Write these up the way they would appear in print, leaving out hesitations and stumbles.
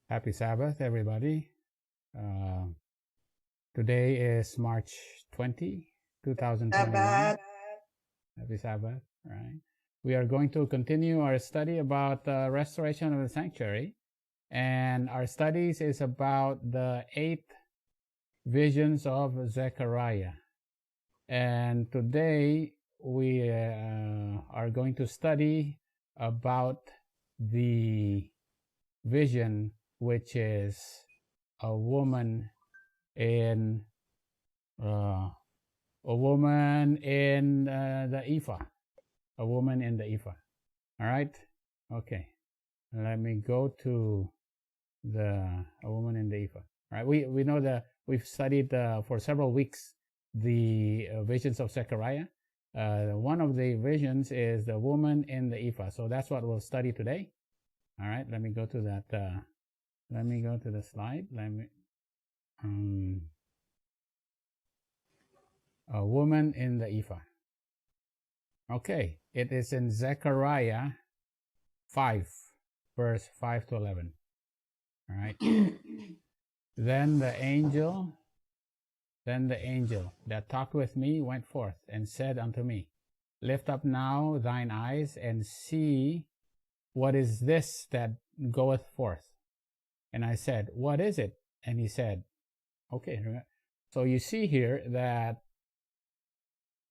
Happy Sabbath, everybody. Uh, Today is March 20, 2021. Sabbath. Happy Sabbath, right? We are going to continue our study about the restoration of the sanctuary. And our studies is about the 8 visions of Zechariah. And today we are going to study about the vision, which is a woman in the ephah, a woman in the ephah. All right. Okay. Let me go to a woman in the ephah. All right. We know that we've studied for several weeks the visions of Zechariah. One of the visions is the woman in the ephah. So that's what we'll study today. All right. Let me go to that. Let me go to the slide. Let me. A woman in the ephah. Okay, it is in Zechariah 5, verse 5 to 11. All right. Then the angel that talked with me went forth and said unto me, Lift up now thine eyes and see what is this that goeth forth. And I said, What is it? And he said, okay, so you see here that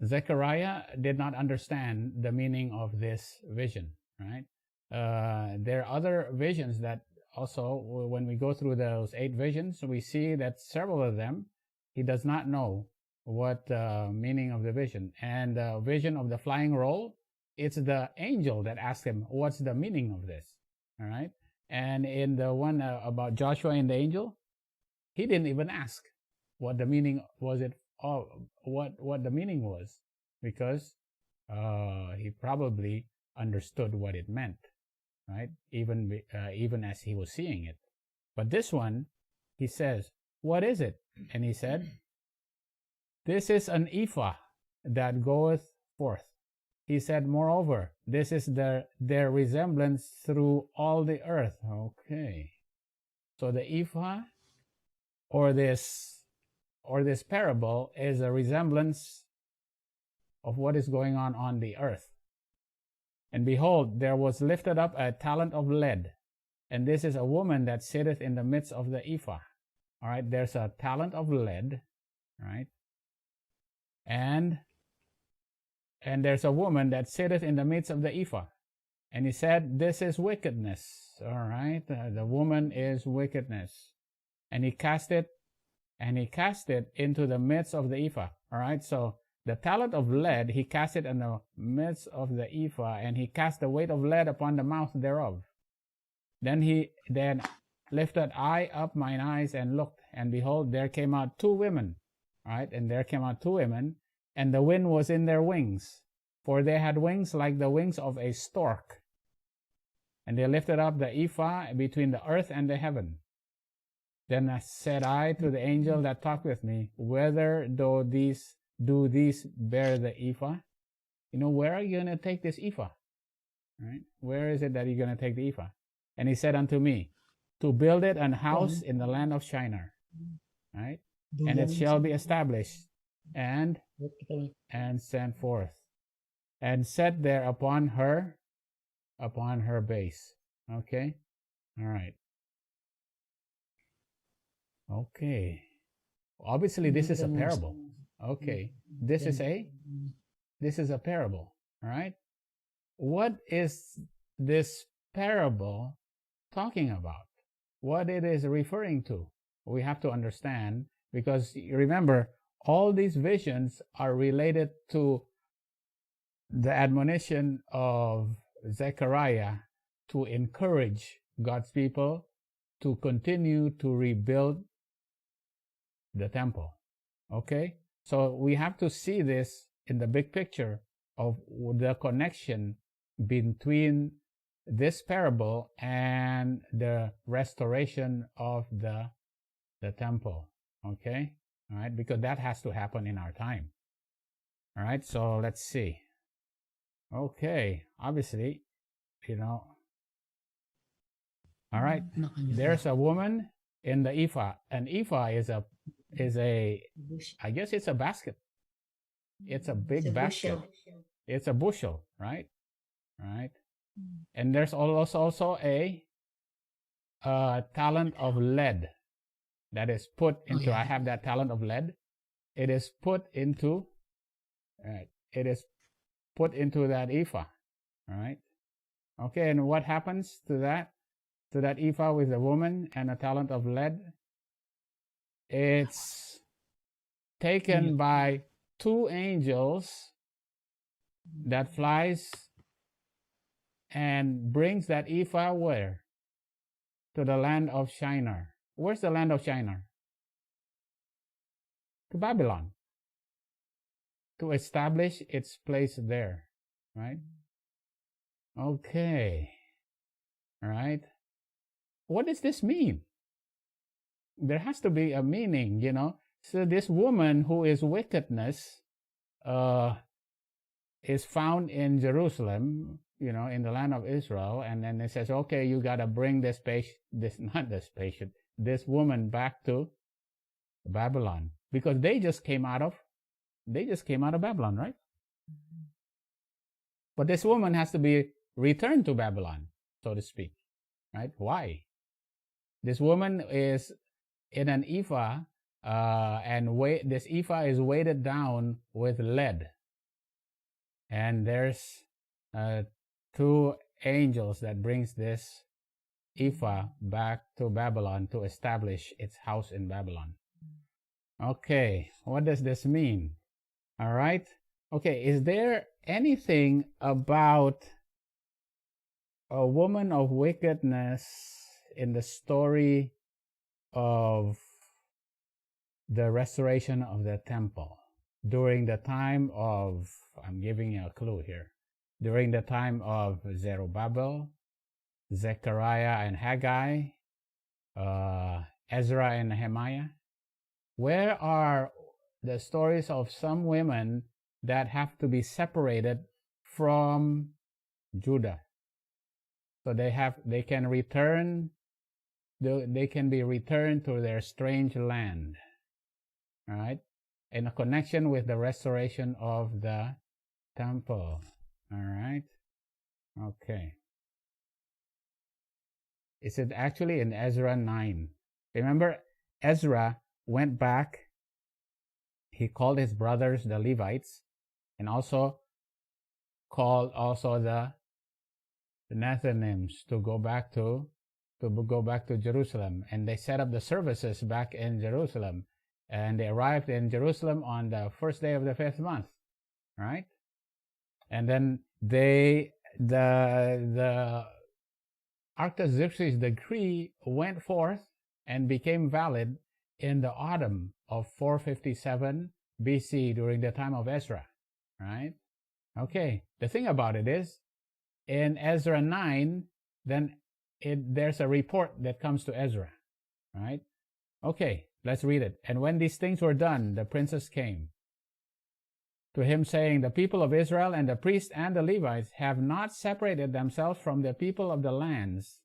Zechariah did not understand the meaning of this vision, right? There are other visions that also, when we go through those 8 visions, we see that several of them, he does not know what meaning of the vision. And the vision of the flying roll, it's the angel that asked him, what's the meaning of this? All right. And in the one about Joshua and the angel, he didn't even ask what the meaning was. What the meaning was, because he probably understood what it meant, right? Even as he was seeing it. But this one, he says, "What is it?" And he said, "This is an ephah that goeth forth." He said, "Moreover, this is their resemblance through all the earth." Okay, so the ephah, or this parable, is a resemblance of what is going on the earth. And behold, there was lifted up a talent of lead, and this is a woman that sitteth in the midst of the ephah. All right, there's a talent of lead, right? And there's a woman that sitteth in the midst of the ephah. And he said, this is wickedness. All right, the woman is wickedness. And he cast it into the midst of the ephah. All right, so the talent of lead, he cast it in the midst of the ephah, and he cast the weight of lead upon the mouth thereof. Then lifted I up mine eyes and looked, and behold, there came out 2 women. All right, and there came out 2 women, and the wind was in their wings, for they had wings like the wings of a stork. And they lifted up the ephah between the earth and the heaven. Then said I to the angel that talked with me, Whether do these bear the ephah? Where are you going to take this ephah? Right? Where is it that you're going to take the ephah? And he said unto me, To build it an house in the land of Shinar. Right? And it shall be established and sent forth, and set there upon her base. Okay? All right. Okay. Obviously, this is a parable. Okay. This is a parable. All right. What is this parable talking about? What it is referring to? We have to understand, because remember, all these visions are related to the admonition of Zechariah to encourage God's people to continue to rebuild the temple. Okay? So we have to see this in the big picture of the connection between this parable and the restoration of the temple. Okay? All right? Because that has to happen in our time. All right? So let's see. Okay. Obviously, All right. There's a woman in the ephah. An ephah is a I guess it's a basket. It's a big basket. It's a bushel, right? Right. And there's also a talent of lead that is put into. I have that talent of lead. It is put into. Right. It is put into that ephah. All right. Okay. And what happens to that? To that ephah with the woman and a talent of lead? It's taken by two angels that flies and brings that ephah where? To the land of Shinar. Where's the land of Shinar? To Babylon. To establish its place there. Right? Okay. All right. What does this mean? There has to be a meaning, you know. So this woman who is wickedness is found in Jerusalem, you know, in the land of Israel, and then it says, okay, you got to bring this woman back to Babylon, because they just came out of Babylon, right? But this woman has to be returned to Babylon, so to speak, right? Why? This woman is in an ephah, this ephah is weighted down with lead. And there's two angels that brings this ephah back to Babylon to establish its house in Babylon. Okay, what does this mean? All right. Okay, is there anything about a woman of wickedness in the story of the restoration of the temple during the time of, I'm giving you a clue here, during the time of Zerubbabel, Zechariah and Haggai, Ezra and Nehemiah? Where are the stories of some women that have to be separated from Judah? So they can be returned to their strange land, all right, in a connection with the restoration of the temple. All right. Okay. Is it actually in Ezra 9? Remember, Ezra went back. He called his brothers, the Levites, and also called the Nethinims to go back to Jerusalem, and they set up the services back in Jerusalem, and they arrived in Jerusalem on the first day of the 5th month, right? And then the Artaxerxes decree went forth and became valid in the autumn of 457 BC during the time of Ezra, right? Okay, the thing about it is, in Ezra 9, then there's a report that comes to Ezra, right? Okay, let's read it. And when these things were done, the princes came to him, saying, the people of Israel and the priests and the Levites have not separated themselves from the people of the lands,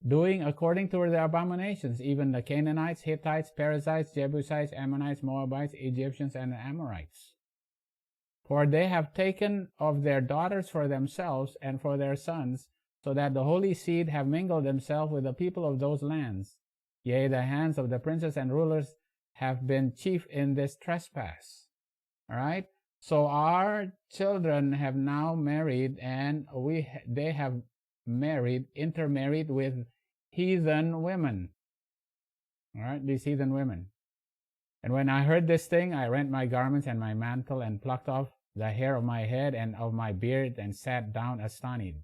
doing according to their abominations, even the Canaanites, Hittites, Perizzites, Jebusites, Ammonites, Moabites, Egyptians, and the Amorites. For they have taken of their daughters for themselves and for their sons, so that the holy seed have mingled themselves with the people of those lands. Yea, the hands of the princes and rulers have been chief in this trespass. All right? So our children have now married, and they have intermarried with heathen women. All right? These heathen women. And when I heard this thing, I rent my garments and my mantle and plucked off the hair of my head and of my beard and sat down astonished.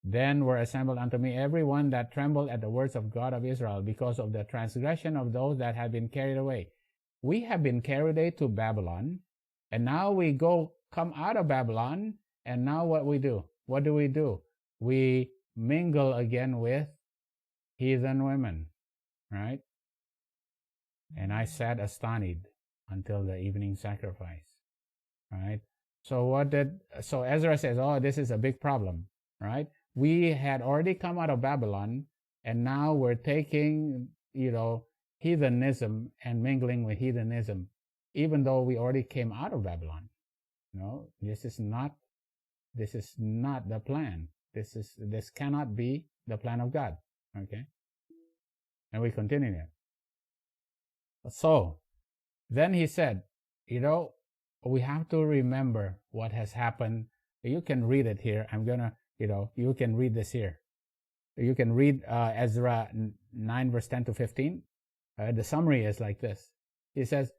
Then were assembled unto me every one that trembled at the words of God of Israel, because of the transgression of those that had been carried away. We have been carried away to Babylon, and now we come out of Babylon, and now what we do? What do? We mingle again with heathen women, right? And I sat astonished until the evening sacrifice, right? So Ezra says, oh, this is a big problem, right? We had already come out of Babylon. And now we're taking, heathenism and mingling with heathenism, even though we already came out of Babylon. No, this is not the plan. This cannot be the plan of God. Okay? And we continue here. So then he said, we have to remember what has happened. You can read it here. I'm gonna, you can read this here. You can read Ezra 9 verse 10 to 15. The summary is like this. He says,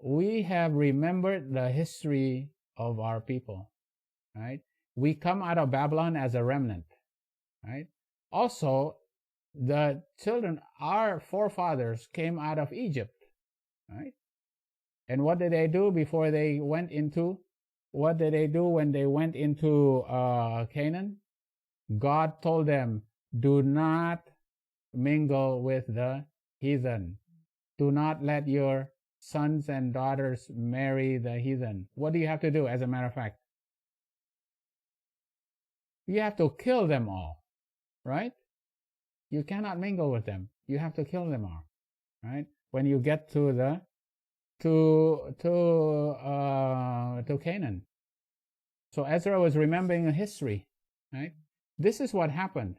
we have remembered the history of our people, right? We come out of Babylon as a remnant, right? Also, the children, our forefathers came out of Egypt, right? And what did they do before they went into, what did they do when they went into Canaan? God told them, do not mingle with the heathen. Do not let your sons and daughters marry the heathen. What do you have to do, as a matter of fact? You have to kill them all, right? You cannot mingle with them. You have to kill them all, right? When you get to the to Canaan. So Ezra was remembering a history, right? This is what happened.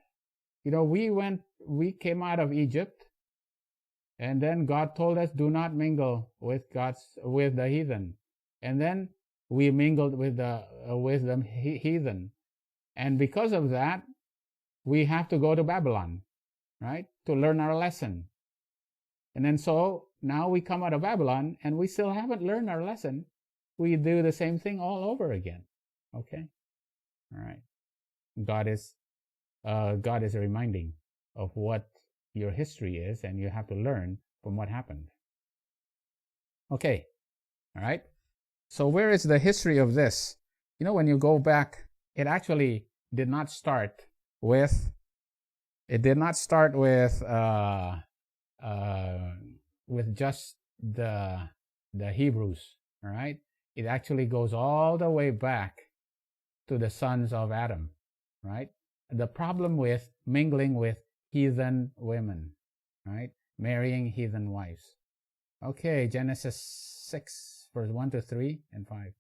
We came out of Egypt, and then God told us, do not mingle with the heathen. And then we mingled with the heathen. And because of that, we have to go to Babylon, right? To learn our lesson. And then so now we come out of Babylon and we still haven't learned our lesson. We do the same thing all over again. Okay? All right. God is reminding of what your history is, and you have to learn from what happened. Okay. All right. So where is the history of this? When you go back, it actually did not start with just the Hebrews, all right? It actually goes all the way back to the sons of Adam, right? The problem with mingling with heathen women, right? Marrying heathen wives. Okay, Genesis 6, verse 1 to 3 and 5.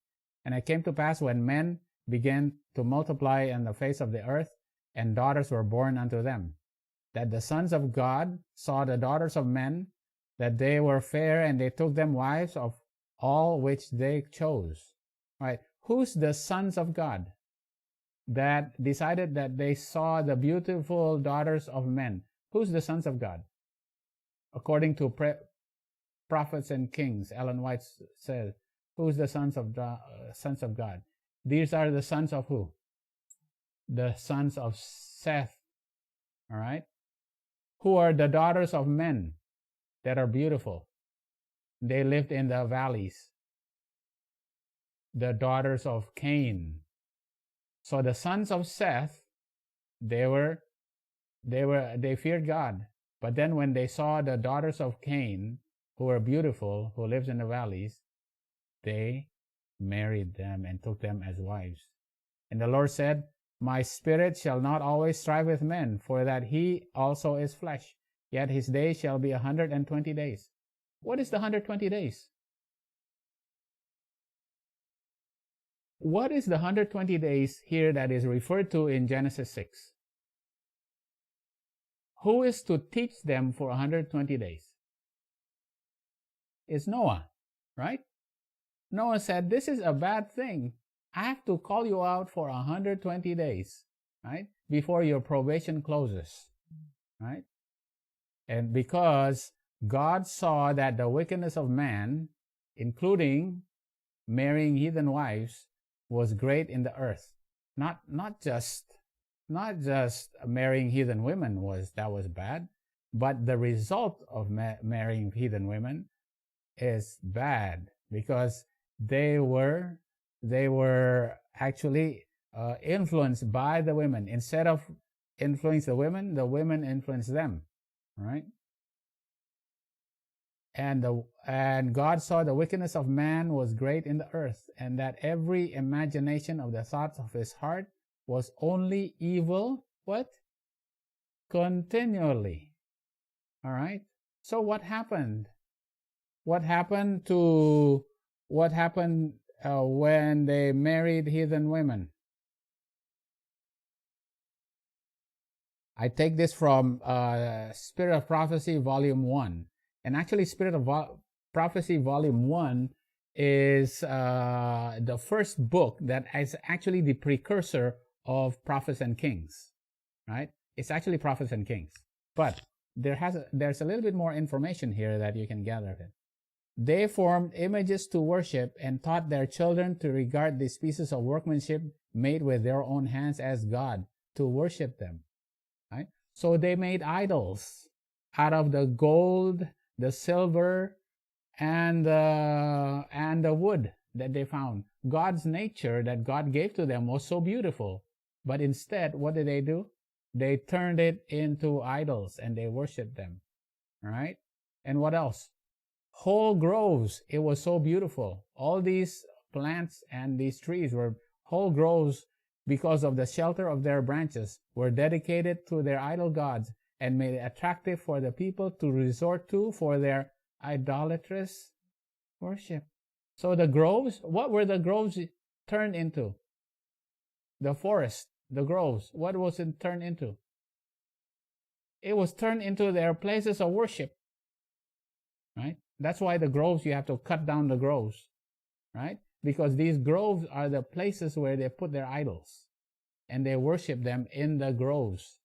And it came to pass when men began to multiply on the face of the earth, and daughters were born unto them, that the sons of God saw the daughters of men, that they were fair, and they took them wives of all which they chose. Right? Who's the sons of God that decided that they saw the beautiful daughters of men? Who's the sons of God? According to Prophets and Kings, Ellen White says, who's the sons of God? These are the sons of who? The sons of Seth. All right? Who are the daughters of men that are beautiful? They lived in the valleys. The daughters of Cain. So the sons of Seth, they feared God. But then when they saw the daughters of Cain, who were beautiful, who lives in the valleys, they married them and took them as wives. And the Lord said, my spirit shall not always strive with men, for that he also is flesh. Yet his days shall be 120 days. What is the 120 days? What is the 120 days here that is referred to in Genesis 6? Who is to teach them for 120 days? It's Noah, right? Noah said, this is a bad thing. I have to call you out for 120 days, right? Before your probation closes, right? And because God saw that the wickedness of man, including marrying heathen wives, was great in the earth. Not just marrying heathen women was bad, but the result of marrying heathen women is bad, because they were actually influenced by the women. Instead of influence the women influenced them, right? And God saw the wickedness of man was great in the earth, and that every imagination of the thoughts of his heart was only evil, what? continually. All right. So what happened? What happened when they married heathen women? I take this from Spirit of Prophecy, Volume 1. And actually, Spirit of Prophecy, Volume 1 is the first book that is actually the precursor of Prophets and Kings. Right? It's actually Prophets and Kings. But there's a little bit more information here that you can gather. They formed images to worship and taught their children to regard these pieces of workmanship made with their own hands as God, to worship them. Right? So they made idols out of the gold, the silver, and the wood that they found. God's nature that God gave to them was so beautiful. But instead, what did they do? They turned it into idols and they worshiped them. Right? And what else? Whole groves. It was so beautiful. All these plants and these trees were whole groves because of the shelter of their branches, were dedicated to their idol gods and made it attractive for the people to resort to for their idolatrous worship. So the groves, what were the groves turned into? The forest, the groves, what was it turned into? It was turned into their places of worship. Right? That's why the groves, you have to cut down the groves. Right? Because these groves are the places where they put their idols. And they worship them in the groves.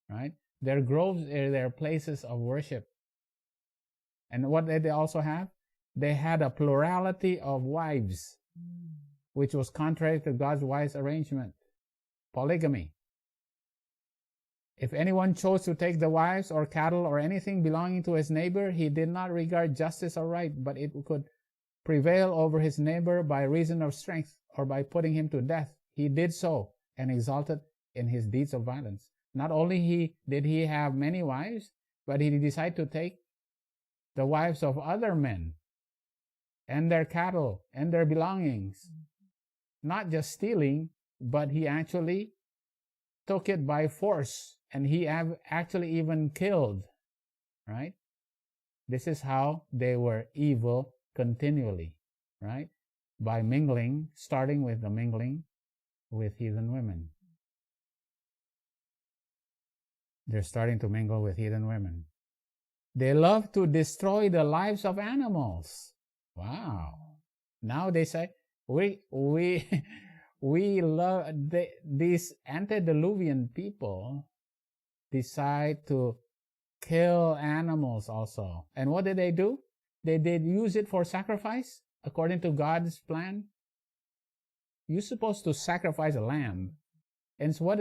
Right? Their groves are their places of worship. And what did they also have? They had a plurality of wives, which was contrary to God's wise arrangement. Polygamy. If anyone chose to take the wives or cattle or anything belonging to his neighbor, he did not regard justice or right, but it could prevail over his neighbor by reason of strength or by putting him to death. He did so and exulted in his deeds of violence. Not only did he have many wives, but he decided to take the wives of other men and their cattle and their belongings. Not just stealing, but he actually took it by force, and he actually even killed. Right? This is how they were evil continually. Right? By mingling, starting with the mingling with heathen women. They're starting to mingle with heathen women. They love to destroy the lives of animals. Wow. Now they say, we love, these antediluvian people decide to kill animals also. And what did they do? They did use it for sacrifice according to God's plan. You're supposed to sacrifice a lamb. And so what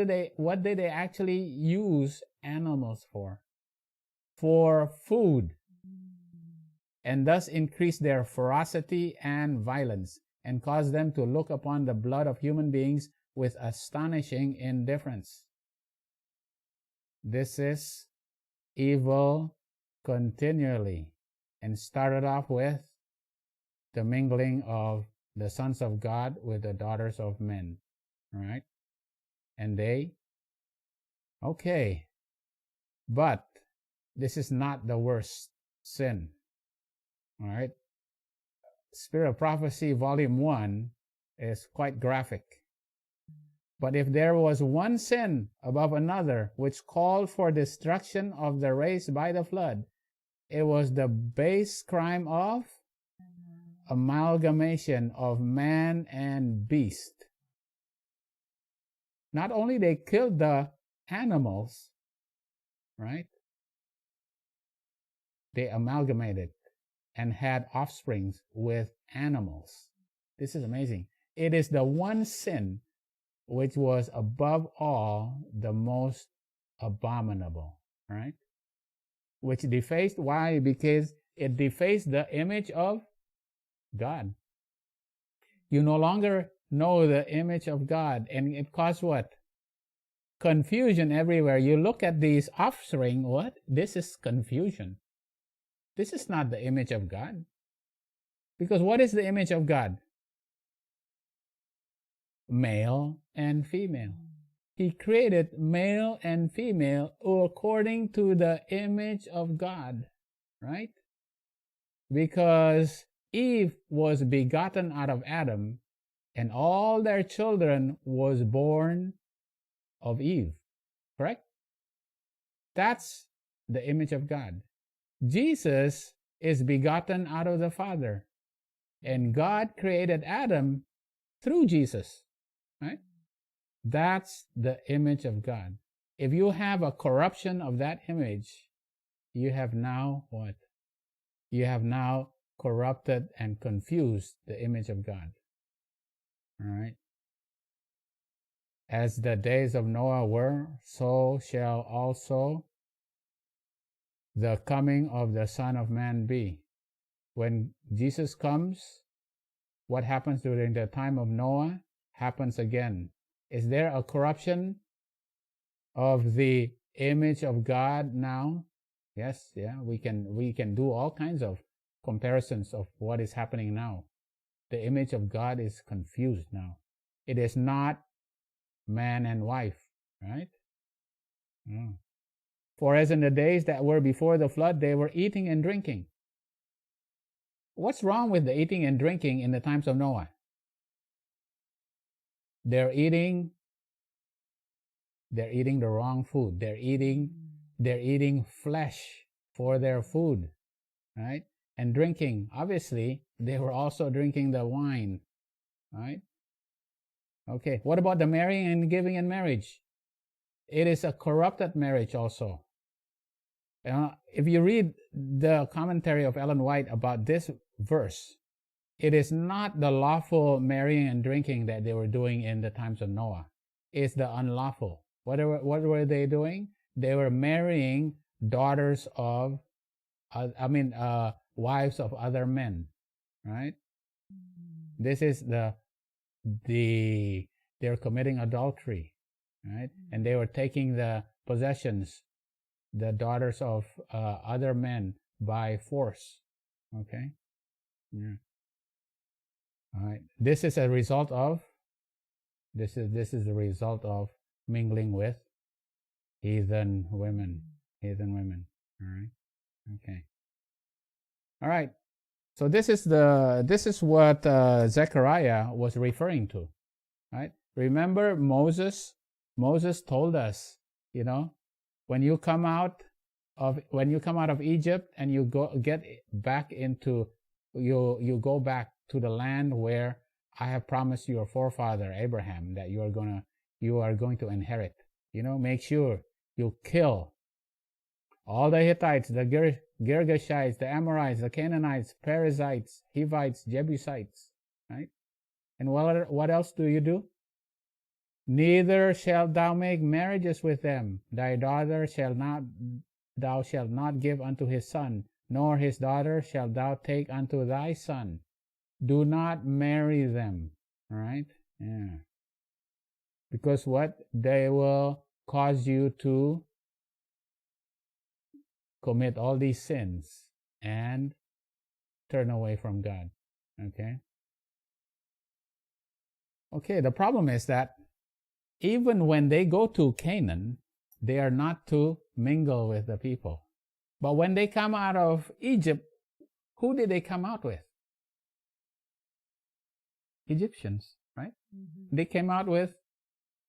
did they actually use animals for? For food. And thus increase their ferocity and violence, and cause them to look upon the blood of human beings with astonishing indifference. This is evil continually, and started off with the mingling of the sons of God with the daughters of men. All right? And but this is not the worst sin. All right? Spirit of Prophecy, Volume 1 is quite graphic. But if there was one sin above another which called for destruction of the race by the flood, it was the base crime of amalgamation of man and beast. Not only they killed the animals, right? They amalgamated and had offsprings with animals. This is amazing. It is the one sin which was above all the most abominable, right? Which defaced, why? Because it defaced the image of God. You no longer know the image of God, and it caused what? Confusion everywhere. You look at these offspring, what? This is confusion. This is not the image of God. Because what is the image of God? Male and female. He created male and female according to the image of God, right? Because Eve was begotten out of Adam, and all their children was born of Eve, correct? That's the image of God. Jesus is begotten out of the Father, and God created Adam through Jesus, right? That's the image of God. If you have a corruption of that image, you have now what? You have now corrupted and confused the image of God. All right? As the days of Noah were, so shall also the coming of the Son of Man be. When Jesus comes, what happens during the time of Noah happens again. Is there a corruption of the image of God now? Yes, yeah, we can do all kinds of comparisons of what is happening now. The image of God is confused now. It is not man and wife, right? Mm. For as in the days that were before the flood, they were eating and drinking. What's wrong with the eating and drinking in the times of Noah? They're eating the wrong food. They're eating flesh for their food, right? And drinking, obviously, they were also drinking the wine, right? Okay, what about the marrying and giving in marriage? It is a corrupted marriage also. If you read the commentary of Ellen White about this verse, it is not the lawful marrying and drinking that they were doing in the times of Noah. It's the unlawful. What were they doing? They were marrying daughters of, wives of other men, right? This is they're committing adultery, right? And they were taking the possessions, the daughters of other men by force, okay? Yeah. All right. This is a result of the result of mingling with heathen women. All right. Okay. All right. So this is what Zechariah was referring to, right? Remember Moses told us, when you come out of Egypt and you go back to the land where I have promised your forefather Abraham that you are going to inherit. Make sure you kill all the Hittites, the Girgashites, the Amorites, the Canaanites, Perizzites, Hivites, Jebusites, right? And what else do you do? Neither shalt thou make marriages with them. Thy daughter thou shalt not give unto his son, nor his daughter shalt thou take unto thy son. Do not marry them, all right? Yeah. Because what? They will cause you to commit all these sins and turn away from God, okay? Okay, the problem is that even when they go to Canaan, they are not to mingle with the people. But when they come out of Egypt, who did they come out with? Egyptians, right? Mm-hmm. They came out with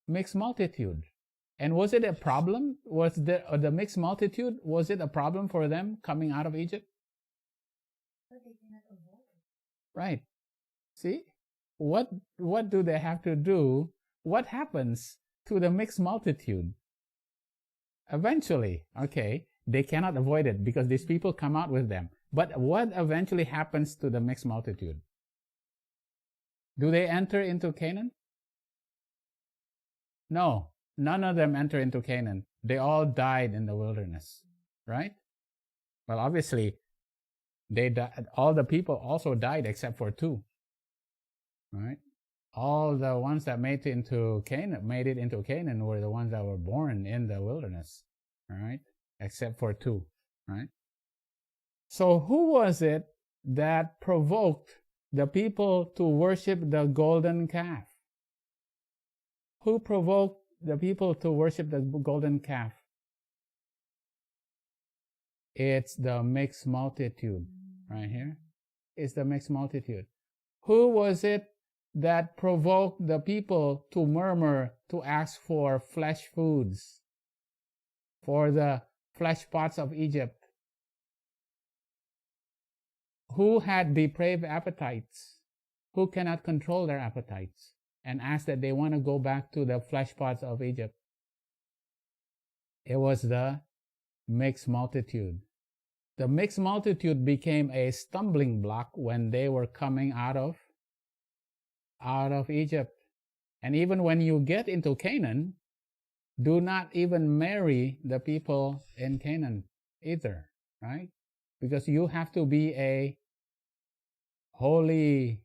mixed multitude. And was it a problem? Was the mixed multitude, was it a problem for them coming out of Egypt? But they cannot avoid it. Right. See? What do they have to do? What happens to the mixed multitude? Eventually, okay, they cannot avoid it because these people come out with them. But what eventually happens to the mixed multitude? Do they enter into Canaan? No, none of them enter into Canaan. They all died in the wilderness, right? Well, obviously, all the people also died except for two, right? All the ones that made it into Canaan were the ones that were born in the wilderness, all right? Except for two, right? So who was it that provoked the people to worship the golden calf? Who provoked the people to worship the golden calf? It's the mixed multitude right here. It's the mixed multitude. Who was it that provoked the people to murmur, to ask for flesh foods, for the flesh pots of Egypt? Who had depraved appetites? Who cannot control their appetites and ask that they want to go back to the flesh pots of Egypt? It was the mixed multitude. The mixed multitude became a stumbling block when they were coming out of Egypt. And even when you get into Canaan, do not even marry the people in Canaan either, right? Because you have to be a holy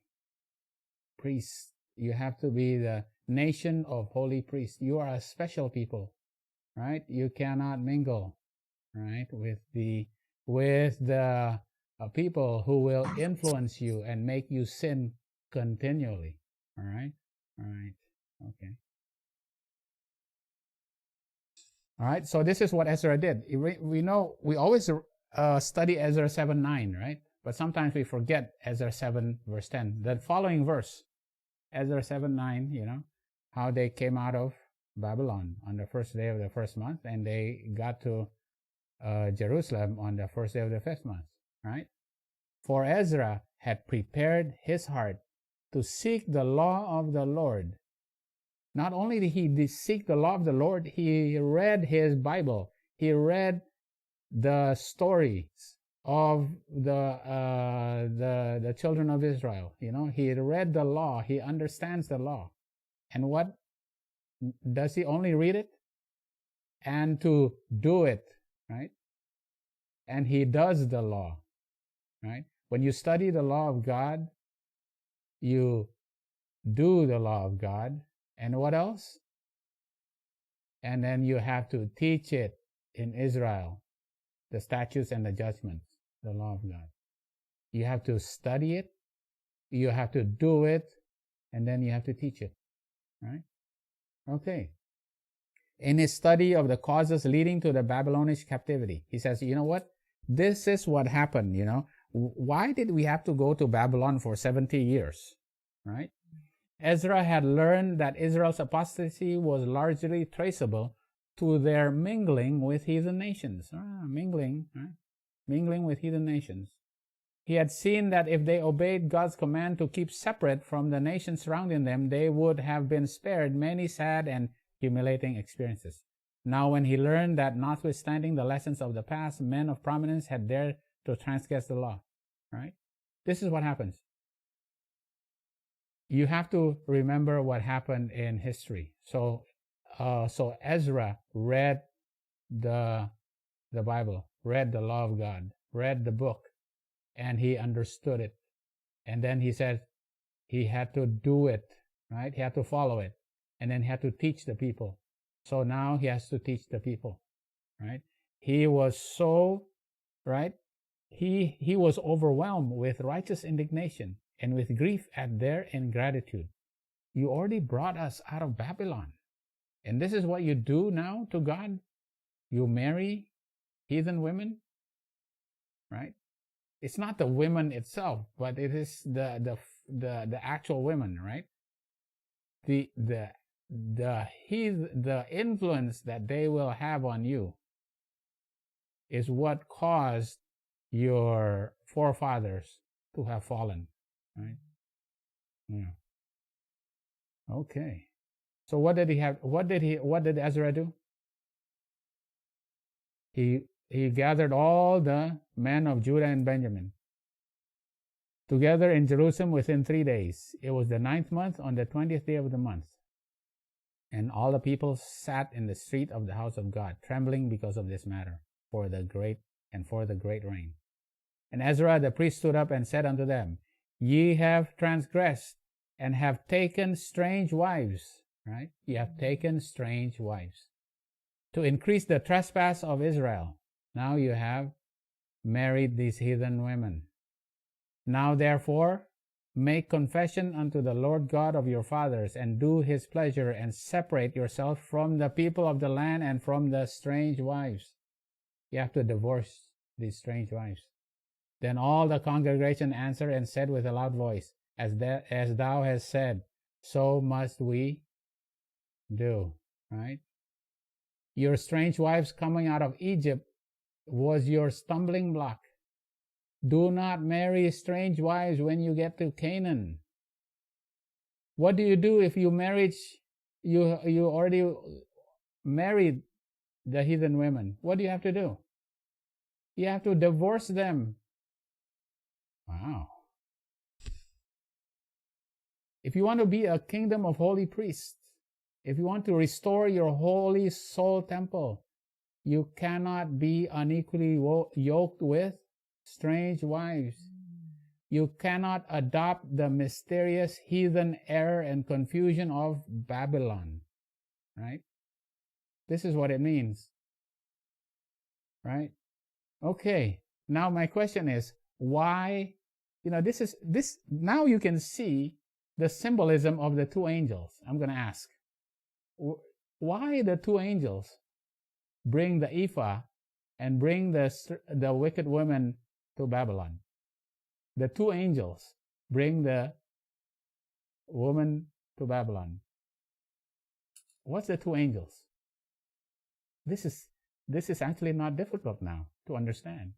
priest. You have to be the nation of holy priests. You are a special people, right? You cannot mingle, right, with the people who will influence you and make you sin continually. All right? All right. Okay. All right. So this is what Ezra did. We know we always study Ezra 7:9, right? But sometimes we forget Ezra 7 verse 10. The following verse, Ezra 7:9, you know, how they came out of Babylon on the first day of the first month, and they got to Jerusalem on the first day of the fifth month, right? For Ezra had prepared his heart to seek the law of the Lord. Not only did he seek the law of the Lord, he read his Bible. He read the stories of the children of Israel. You know, he read the law. He understands the law. And what does he only read it? And to do it, right? And he does the law, right? When you study the law of God, you do the law of God. And what else? And then you have to teach it in Israel, the statutes and the judgments, the law of God. You have to study it, you have to do it, and then you have to teach it, right? Okay. In his study of the causes leading to the Babylonish captivity, he says, you know what? This is what happened, you know. Why did we have to go to Babylon for 70 years, right? Ezra had learned that Israel's apostasy was largely traceable to their mingling with heathen nations. Mingling with heathen nations. He had seen that if they obeyed God's command to keep separate from the nations surrounding them, they would have been spared many sad and humiliating experiences. Now, when he learned that notwithstanding the lessons of the past, men of prominence had dared to transgress the law, right? This is what happens. You have to remember what happened in history. So Ezra read the Bible, read the law of God, read the book, and he understood it. And then he said he had to do it, right? He had to follow it. And then he had to teach the people. So now he has to teach the people, right? He was so, right? He was overwhelmed with righteous indignation and with grief at their ingratitude. You already brought us out of Babylon. And this is what you do now to God? You marry heathen women, right? It's not the women itself, but it is the actual women, right? The influence that they will have on you is what caused your forefathers to have fallen, right? Yeah. Okay. So what did he have? What did Ezra do? He gathered all the men of Judah and Benjamin together in Jerusalem within 3 days. It was the 9th month on the 20th day of the month. And all the people sat in the street of the house of God, trembling because of this matter, for the great rain. And Ezra the priest stood up and said unto them, Ye have transgressed, and have taken strange wives, right? Ye have taken strange wives, to increase the trespass of Israel. Now you have married these heathen women. Now therefore, make confession unto the Lord God of your fathers, and do his pleasure, and separate yourself from the people of the land and from the strange wives. You have to divorce these strange wives. Then all the congregation answered and said with a loud voice, as thou hast said, so must we do. Right? Your strange wives coming out of Egypt was your stumbling block. Do not marry strange wives when you get to Canaan. What do you do if you already married the heathen women? What do you have to do? You have to divorce them. Wow. If you want to be a kingdom of holy priests, if you want to restore your holy soul temple, you cannot be unequally yoked with strange wives. You cannot adopt the mysterious heathen error and confusion of Babylon. Right? This is what it means. Right? Okay. Now my question is, why? Now you can see the symbolism of the two angels. I'm going to ask, why the two angels bring the ephah and bring the wicked woman to Babylon? The two angels bring the woman to Babylon. What's the two angels? This is actually not difficult now to understand.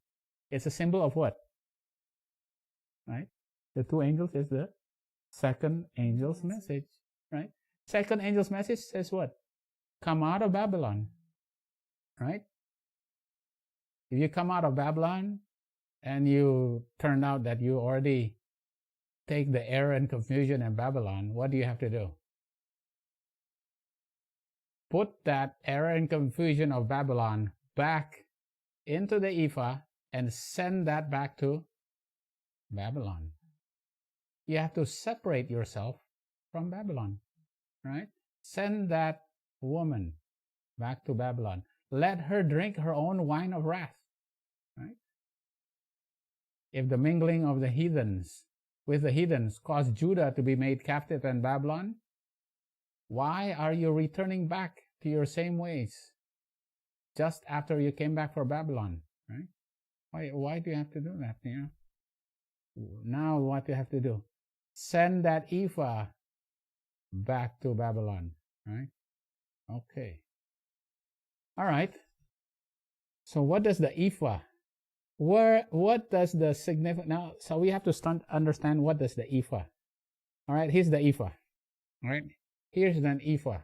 It's a symbol of what? Right? The two angels is the second angel's message. Right? Second angel's message says what? Come out of Babylon. Right? If you come out of Babylon and you turn out that you already take the error and confusion in Babylon, what do you have to do? Put that error and confusion of Babylon back into the ephah and send that back to Babylon. You have to separate yourself from Babylon, right? Send that woman back to Babylon. Let her drink her own wine of wrath, right? If the mingling of the heathens with the heathens caused Judah to be made captive in Babylon, why are you returning back to your same ways just after you came back from Babylon, right? Why do you have to do that? Now what do you have to do? Send that ephah back to Babylon, right? Okay. All right. So what does the ephah? What does the significance? Now, so we have to understand what does the ephah. All right. Here's the ephah. All right. Here's an ephah.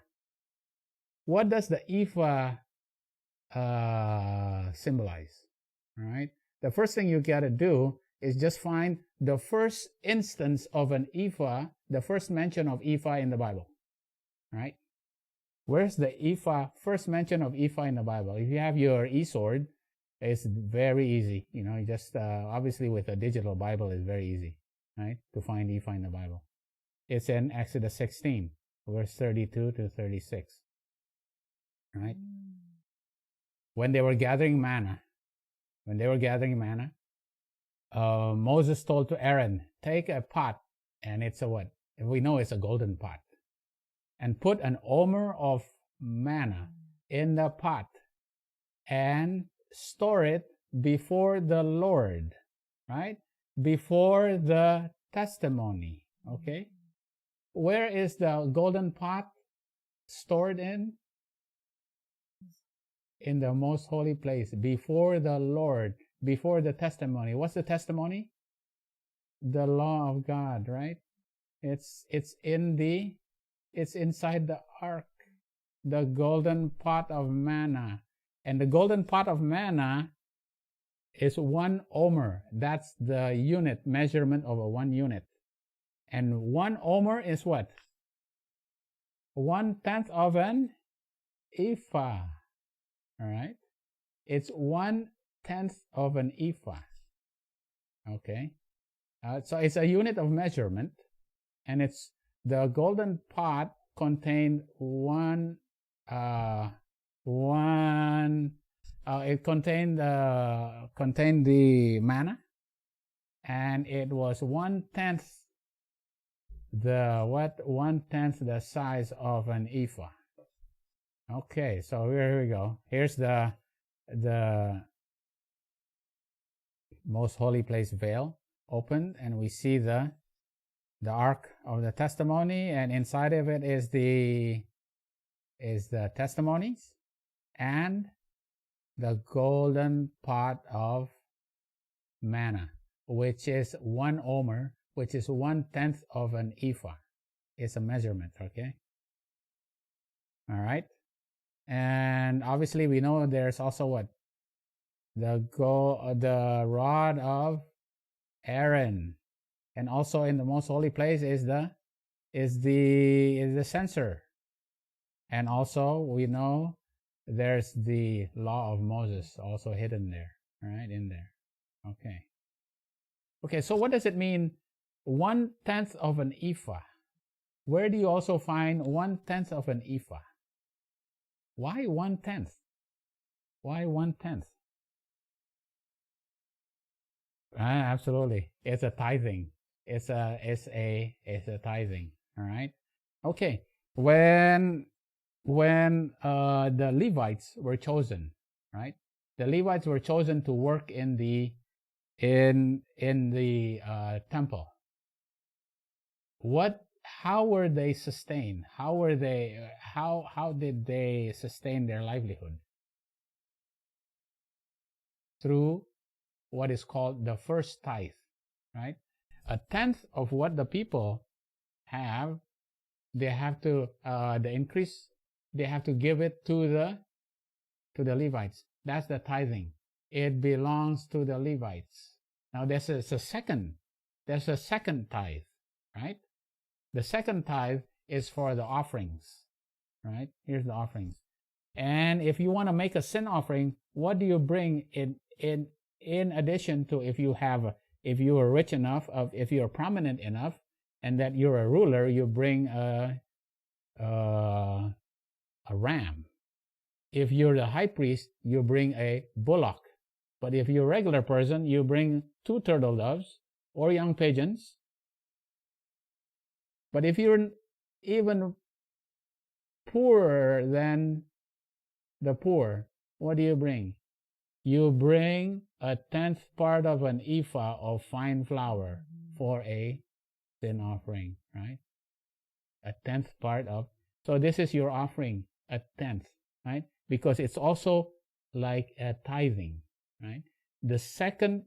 What does the ephah symbolize? All right. The first thing you got to do is just find the first instance of an ephah, the first mention of ephah in the Bible. All right. Where's the ephah, first mention of ephah in the Bible? If you have your e-sword, it's very easy. You just, obviously with a digital Bible, it's very easy, right? To find ephah in the Bible. It's in Exodus 16, verse 32 to 36. Right? When they were gathering manna, Moses told to Aaron, take a pot, and it's a what? We know it's a golden pot, and put an omer of manna in the pot and store it before the Lord, right? Before the testimony, okay? Where is the golden pot stored in? In the most holy place, before the Lord, before the testimony. What's the testimony? The law of God, right? It's inside the ark, the golden pot of manna. And the golden pot of manna is 1 omer. That's the unit, measurement of a 1 unit. And 1 omer is what? 1/10 of an ephah. All right? It's 1/10 of an ephah. Okay? So it's a unit of measurement, and it's the golden pot contained it contained the manna, and it was 1/10 1/10 the size of an ephah. Okay, so here we go. Here's the most holy place veil opened, and we see the ark of the testimony, and inside of it is the testimonies and the golden pot of manna, which is 1 omer, which is 1/10 of an ephah. It's a measurement, okay? All right. And obviously we know there's also what? The rod of Aaron. And also in the most holy place is the censer. And also we know there's the law of Moses also hidden there, right? In there. Okay. Okay, so what does it mean 1/10 of an ephah? Where do you also find 1/10 of an ephah? Why 1/10? Why 1/10? Absolutely. It's a tithing. It's a tithing. All right. Okay. When the Levites were chosen, right? The Levites were chosen to work in the temple. How were they sustained? How did they sustain their livelihood? Through what is called the first tithe, right? 1/10 of what the people have, they have to the increase, they have to give it to the Levites. That's the tithing. It belongs to the Levites. Now there's a second tithe, right? The second tithe is for the offerings, right? Here's the offerings. And if you want to make a sin offering, what do you bring in addition to, if you are rich enough, if you're prominent enough, and that you're a ruler, you bring a ram. If you're the high priest, you bring a bullock. But if you're a regular person, you bring 2 turtle doves or young pigeons. But if you're even poorer than the poor, what do you bring? You bring 1/10 part of an ephah of fine flour for a sin offering, right? 1/10 part of, so this is your offering, 1/10, right? Because it's also like a tithing, right? The second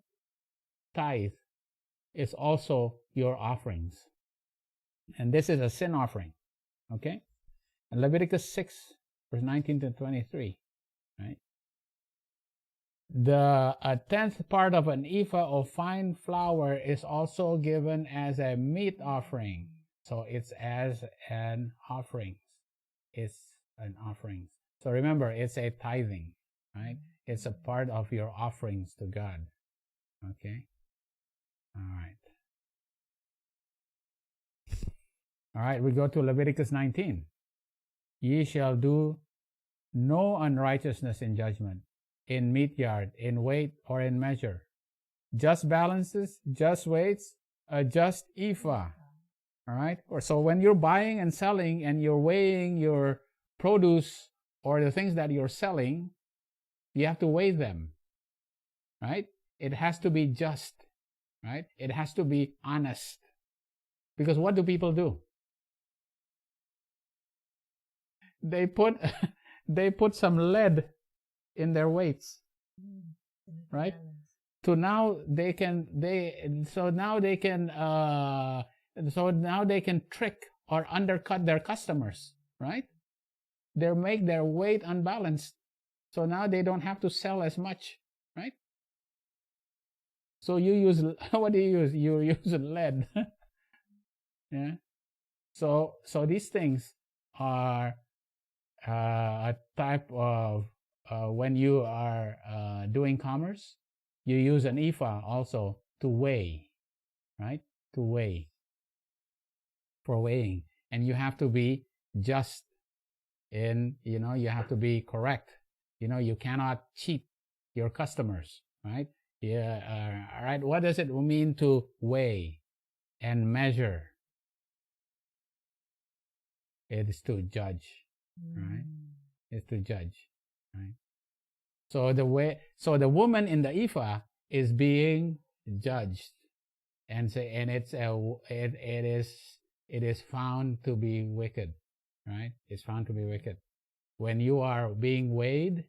tithe is also your offerings. And this is a sin offering, okay? And Leviticus 6, verse 19 to 23, right? The 1/10 part of an ephah of fine flour is also given as a meat offering. So it's as an offering. It's an offering. So remember, it's a tithing, right? It's a part of your offerings to God. Okay? All right. All right, we go to Leviticus 19. Ye shall do no unrighteousness in judgment, in meat yard, in weight, or in measure. Just balances, just weights, a just ephah. All right? So when you're buying and selling and you're weighing your produce or the things that you're selling, you have to weigh them. Right? It has to be just. Right? It has to be honest. Because what do people do? They put some lead in their weights, right? So now they can trick or undercut their customers, right? They make their weight unbalanced, so now they don't have to sell as much, right? So you use, what do you use? You use lead. Yeah. So these things are a type of, when you are doing commerce, you use an ephah also to weigh, right? To weigh, for weighing. And you have to be just in, you have to be correct. You cannot cheat your customers, right? Yeah. All right. What does it mean to weigh and measure? It is to judge, right? It's to judge, right? So the woman in the ephah is being judged, and it is found to be wicked, right? It's found to be wicked. When you are being weighed,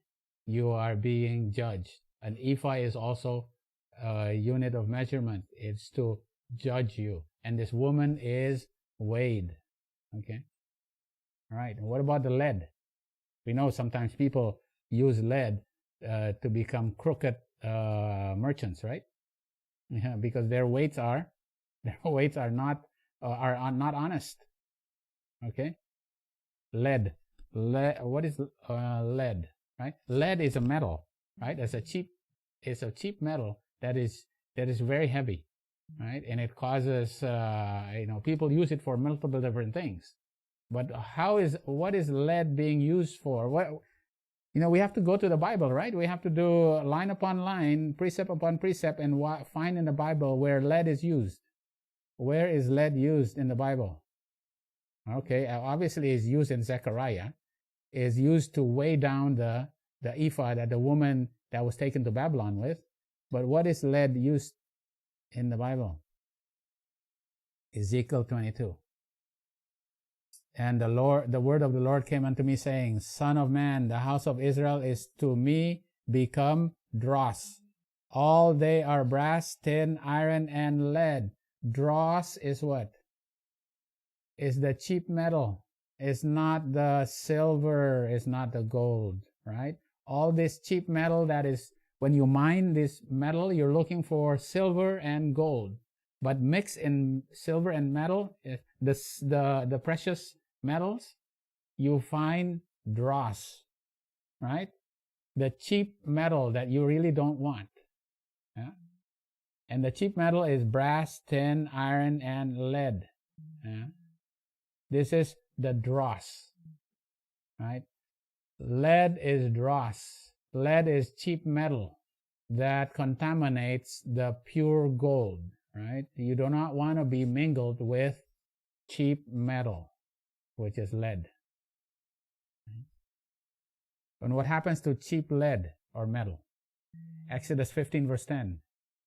you are being judged. An ephah is also a unit of measurement. It's to judge you. And this woman is weighed. Okay? All right. And what about the lead? We know sometimes people use lead to become crooked merchants, right? Yeah, because their weights are not honest. Okay? Lead. What is lead? Right? Lead is a metal, right? It's a cheap metal that is very heavy, right? And it causes people use it for multiple different things. But what is lead being used for? We have to go to the Bible, right? We have to do line upon line, precept upon precept, and find in the Bible where lead is used. Where is lead used in the Bible? Okay, obviously it's used in Zechariah. Is used to weigh down the ephah that the woman that was taken to Babylon with. But what is lead used in the Bible? Ezekiel 22. And the word of the Lord came unto me, saying, Son of man, the house of Israel is to me become dross. All they are brass, tin, iron, and lead. Dross is what? Is the cheap metal. It's not the silver, it's not the gold, right? All this cheap metal that is, when you mine this metal, you're looking for silver and gold. But mix in silver and metal, the precious metals, you find dross, right? The cheap metal that you really don't want. Yeah? And the cheap metal is brass, tin, iron, and lead. Yeah? This is the dross, right? Lead is dross. Lead is cheap metal that contaminates the pure gold, right? You do not want to be mingled with cheap metal, which is lead. And what happens to cheap lead or metal? Exodus 15 verse 10.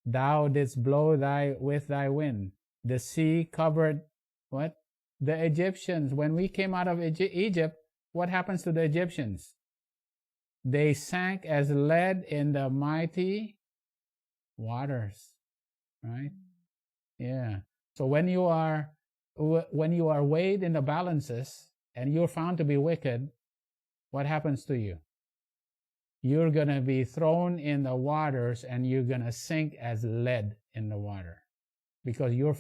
Thou didst blow with thy wind. The sea covered what? The Egyptians. When we came out of Egypt, what happens to the Egyptians? They sank as lead in the mighty waters, right? Yeah. So when you are weighed in the balances and you're found to be wicked, what happens to you? You're going to be thrown in the waters and you're going to sink as lead in the water, because you're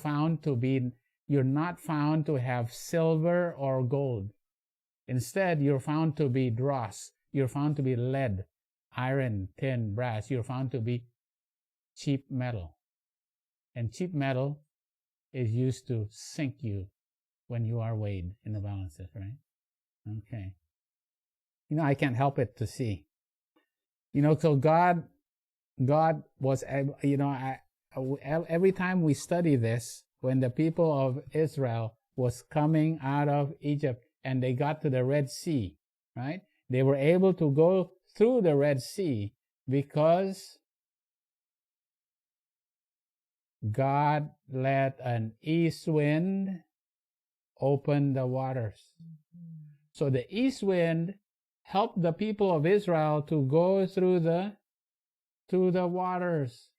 not found to have silver or gold. Instead, you're found to be dross. You're found to be lead, iron, tin, brass. You're found to be cheap metal. And cheap metal is used to sink you when you are weighed in the balances, right? Okay. I can't help it to see. So God was, every time we study this, when the people of Israel was coming out of Egypt and they got to the Red Sea, right? They were able to go through the Red Sea because God let an east wind open the waters. So the east wind helped the people of Israel to go through the waters,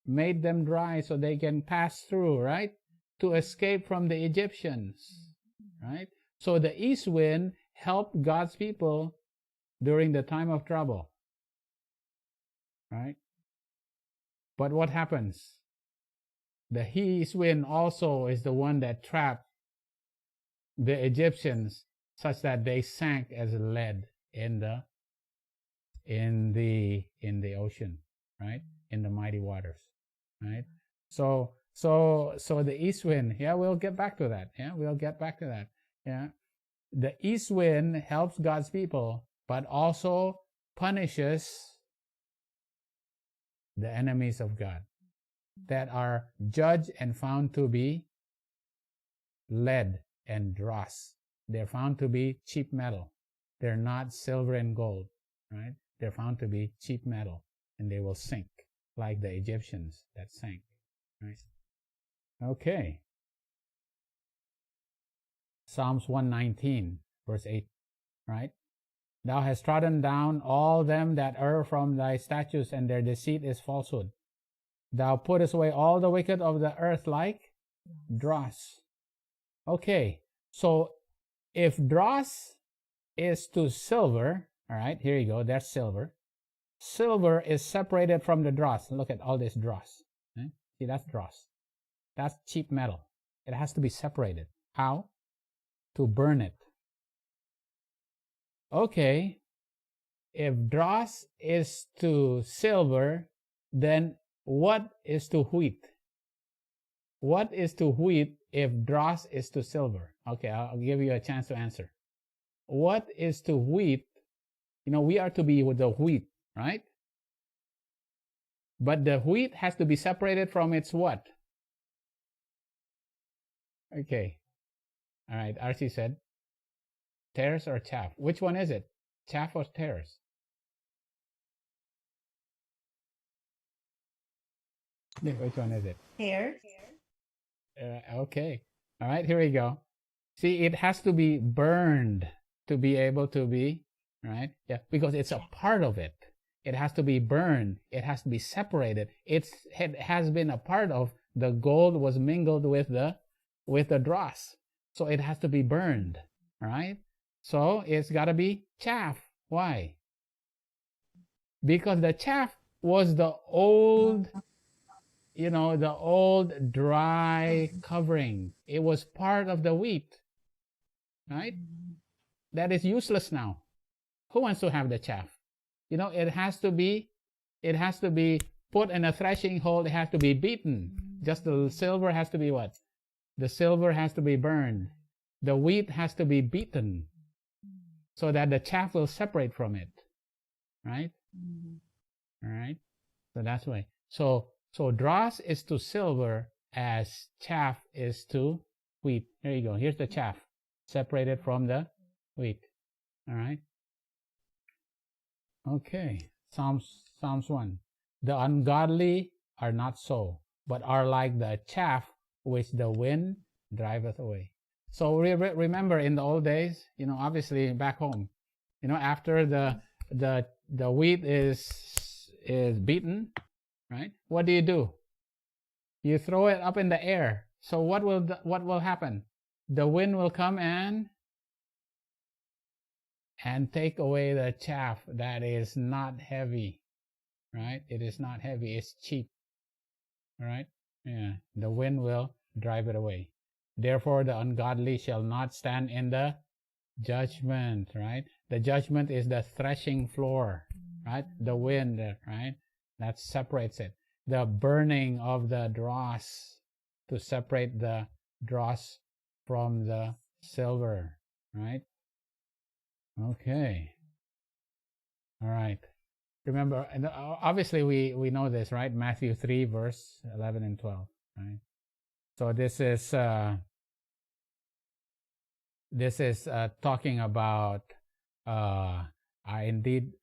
made them dry so they can pass through, right? To escape from the Egyptians, right? So the east wind helped God's people during the time of trouble, right? But what happens? The east wind also is the one that trapped the Egyptians such that they sank as lead in the ocean, right? In the mighty waters, right? So the east wind, we'll get back to that. The east wind helps God's people, but also punishes the enemies of God that are judged and found to be lead and dross. They're found to be cheap metal. They're not silver and gold, right? They're found to be cheap metal, and they will sink like the Egyptians that sank, right? Okay. Psalms 119, verse 8, right? Thou hast trodden down all them that err from thy statutes, and their deceit is falsehood. Thou puttest away all the wicked of the earth like dross. Okay, so if dross is to silver, all right, here you go, that's silver. Silver is separated from the dross. Look at all this dross. Okay? See, that's dross. That's cheap metal. It has to be separated. How? To burn it. Okay, if dross is to silver, then what is to wheat? What is to wheat if dross is to silver? Okay, I'll give you a chance to answer. What is to wheat? You know, we are to be with the wheat, right? But the wheat has to be separated from its what? Okay. All right, RC said, tares or chaff? Which one is it? Chaff or tares? Which one is it? Tares. Okay. All right, here we go. See, it has to be burned to be able to be, right? Yeah, because it's a part of it. It has to be burned. It has to be separated. It has been a part of, the gold was mingled with the dross. So it has to be burned, right? So it's got to be chaff. Why? Because the chaff was the old, you know, the old dry covering. It was part of the wheat, right? That is useless now. Who wants to have the chaff? You know, it has to be put in a threshing hole. It has to be beaten. Just the silver has to be what? The silver has to be burned. The wheat has to be beaten so that the chaff will separate from it, right? All right. So that's why. So dross is to silver as chaff is to wheat. There you go. Here's the chaff separated from the wheat. All right. Okay. Psalms 1. The ungodly are not so, but are like the chaff which the wind driveth away. So remember, in the old days, you know, obviously back home, you know, after the wheat is beaten, right? What do? You throw it up in the air. So what will happen? The wind will come and take away the chaff that is not heavy, right? It is not heavy. It's cheap, right? Yeah. The wind will drive it away. Therefore, the ungodly shall not stand in the judgment, right? The judgment is the threshing floor, right? The wind, right? That separates it. The burning of the dross to separate the dross from the silver, right? Okay. All right. Remember, and obviously we know this, right? Matthew 3, verse 11 and 12, right? So this is talking about indeed,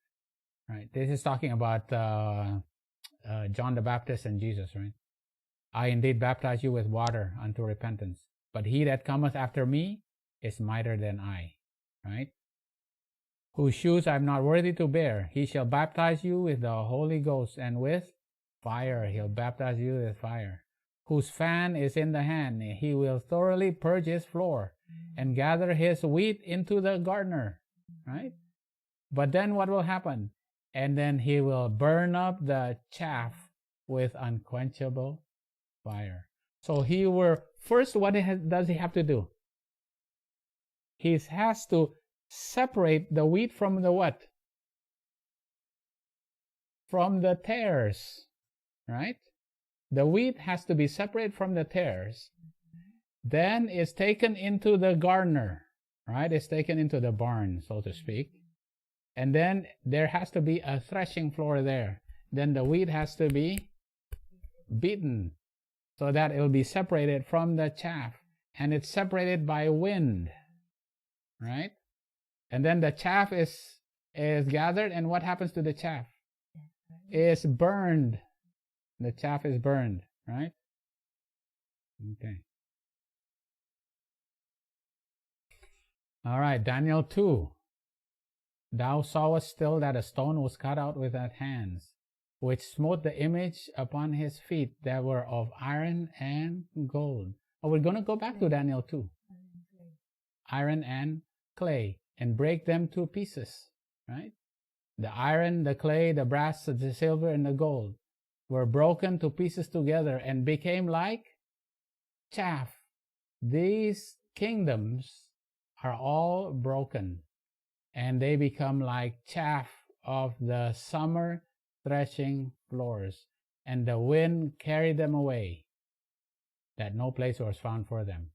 right? This is talking about John the Baptist and Jesus, right? I indeed baptize you with water unto repentance, but he that cometh after me is mightier than I, right? Whose shoes I am not worthy to bear. He shall baptize you with the Holy Ghost and with fire. He'll baptize you with fire. Whose fan is in the hand. He will thoroughly purge his floor and gather his wheat into the garner, right? But then what will happen? And then he will burn up the chaff with unquenchable fire. So first, what does he have to do? He has to separate the wheat from the what? From the tares, right? The wheat has to be separated from the tares. Then it's taken into the garner, right? It's taken into the barn, so to speak. And then there has to be a threshing floor there. Then the wheat has to be beaten so that it will be separated from the chaff. And it's separated by wind. right? And then the chaff is gathered, and what happens to the chaff? It's burned. The chaff is burned, right? Okay. All right, Daniel 2. Thou sawest still that a stone was cut out with thy hands, which smote the image upon his feet that were of iron and gold. Oh, we're going to go back to Daniel 2. Iron and clay, and break them to pieces, right? The iron, the clay, the brass, the silver, and the gold were broken to pieces together and became like chaff. These kingdoms are all broken, and they become like chaff of the summer threshing floors, and the wind carried them away, that no place was found for them.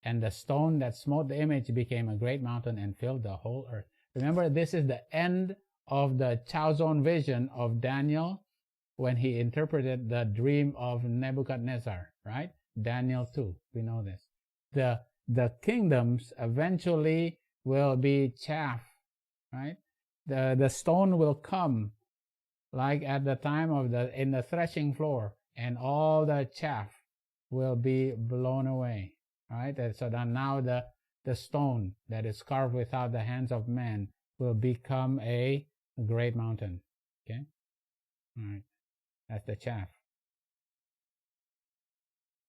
And the stone that smote the image became a great mountain and filled the whole earth. Remember, this is the end of the Chazon vision of Daniel when he interpreted the dream of Nebuchadnezzar, right? Daniel 2, we know this. The kingdoms eventually will be chaff, right? The stone will come like at the time of in the threshing floor, and all the chaff will be blown away, right? So that now the stone that is carved without the hands of man will become a great mountain. Okay? All right. That's the chaff.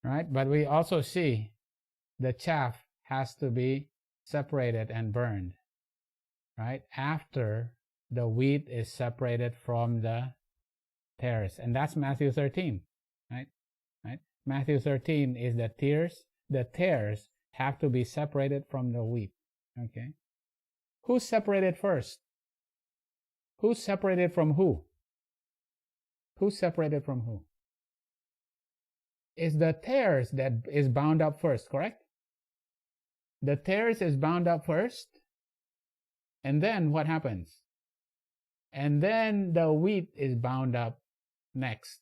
Right? But we also see the chaff has to be separated and burned, right? After the wheat is separated from the tares. And that's Matthew 13, right? Right? Matthew 13 is the tares. The tares have to be separated from the wheat. Okay? Who's separated first? Who's separated from who? Who's separated from who? It's the tares that is bound up first, correct? The tares is bound up first, and then what happens? And then the wheat is bound up next,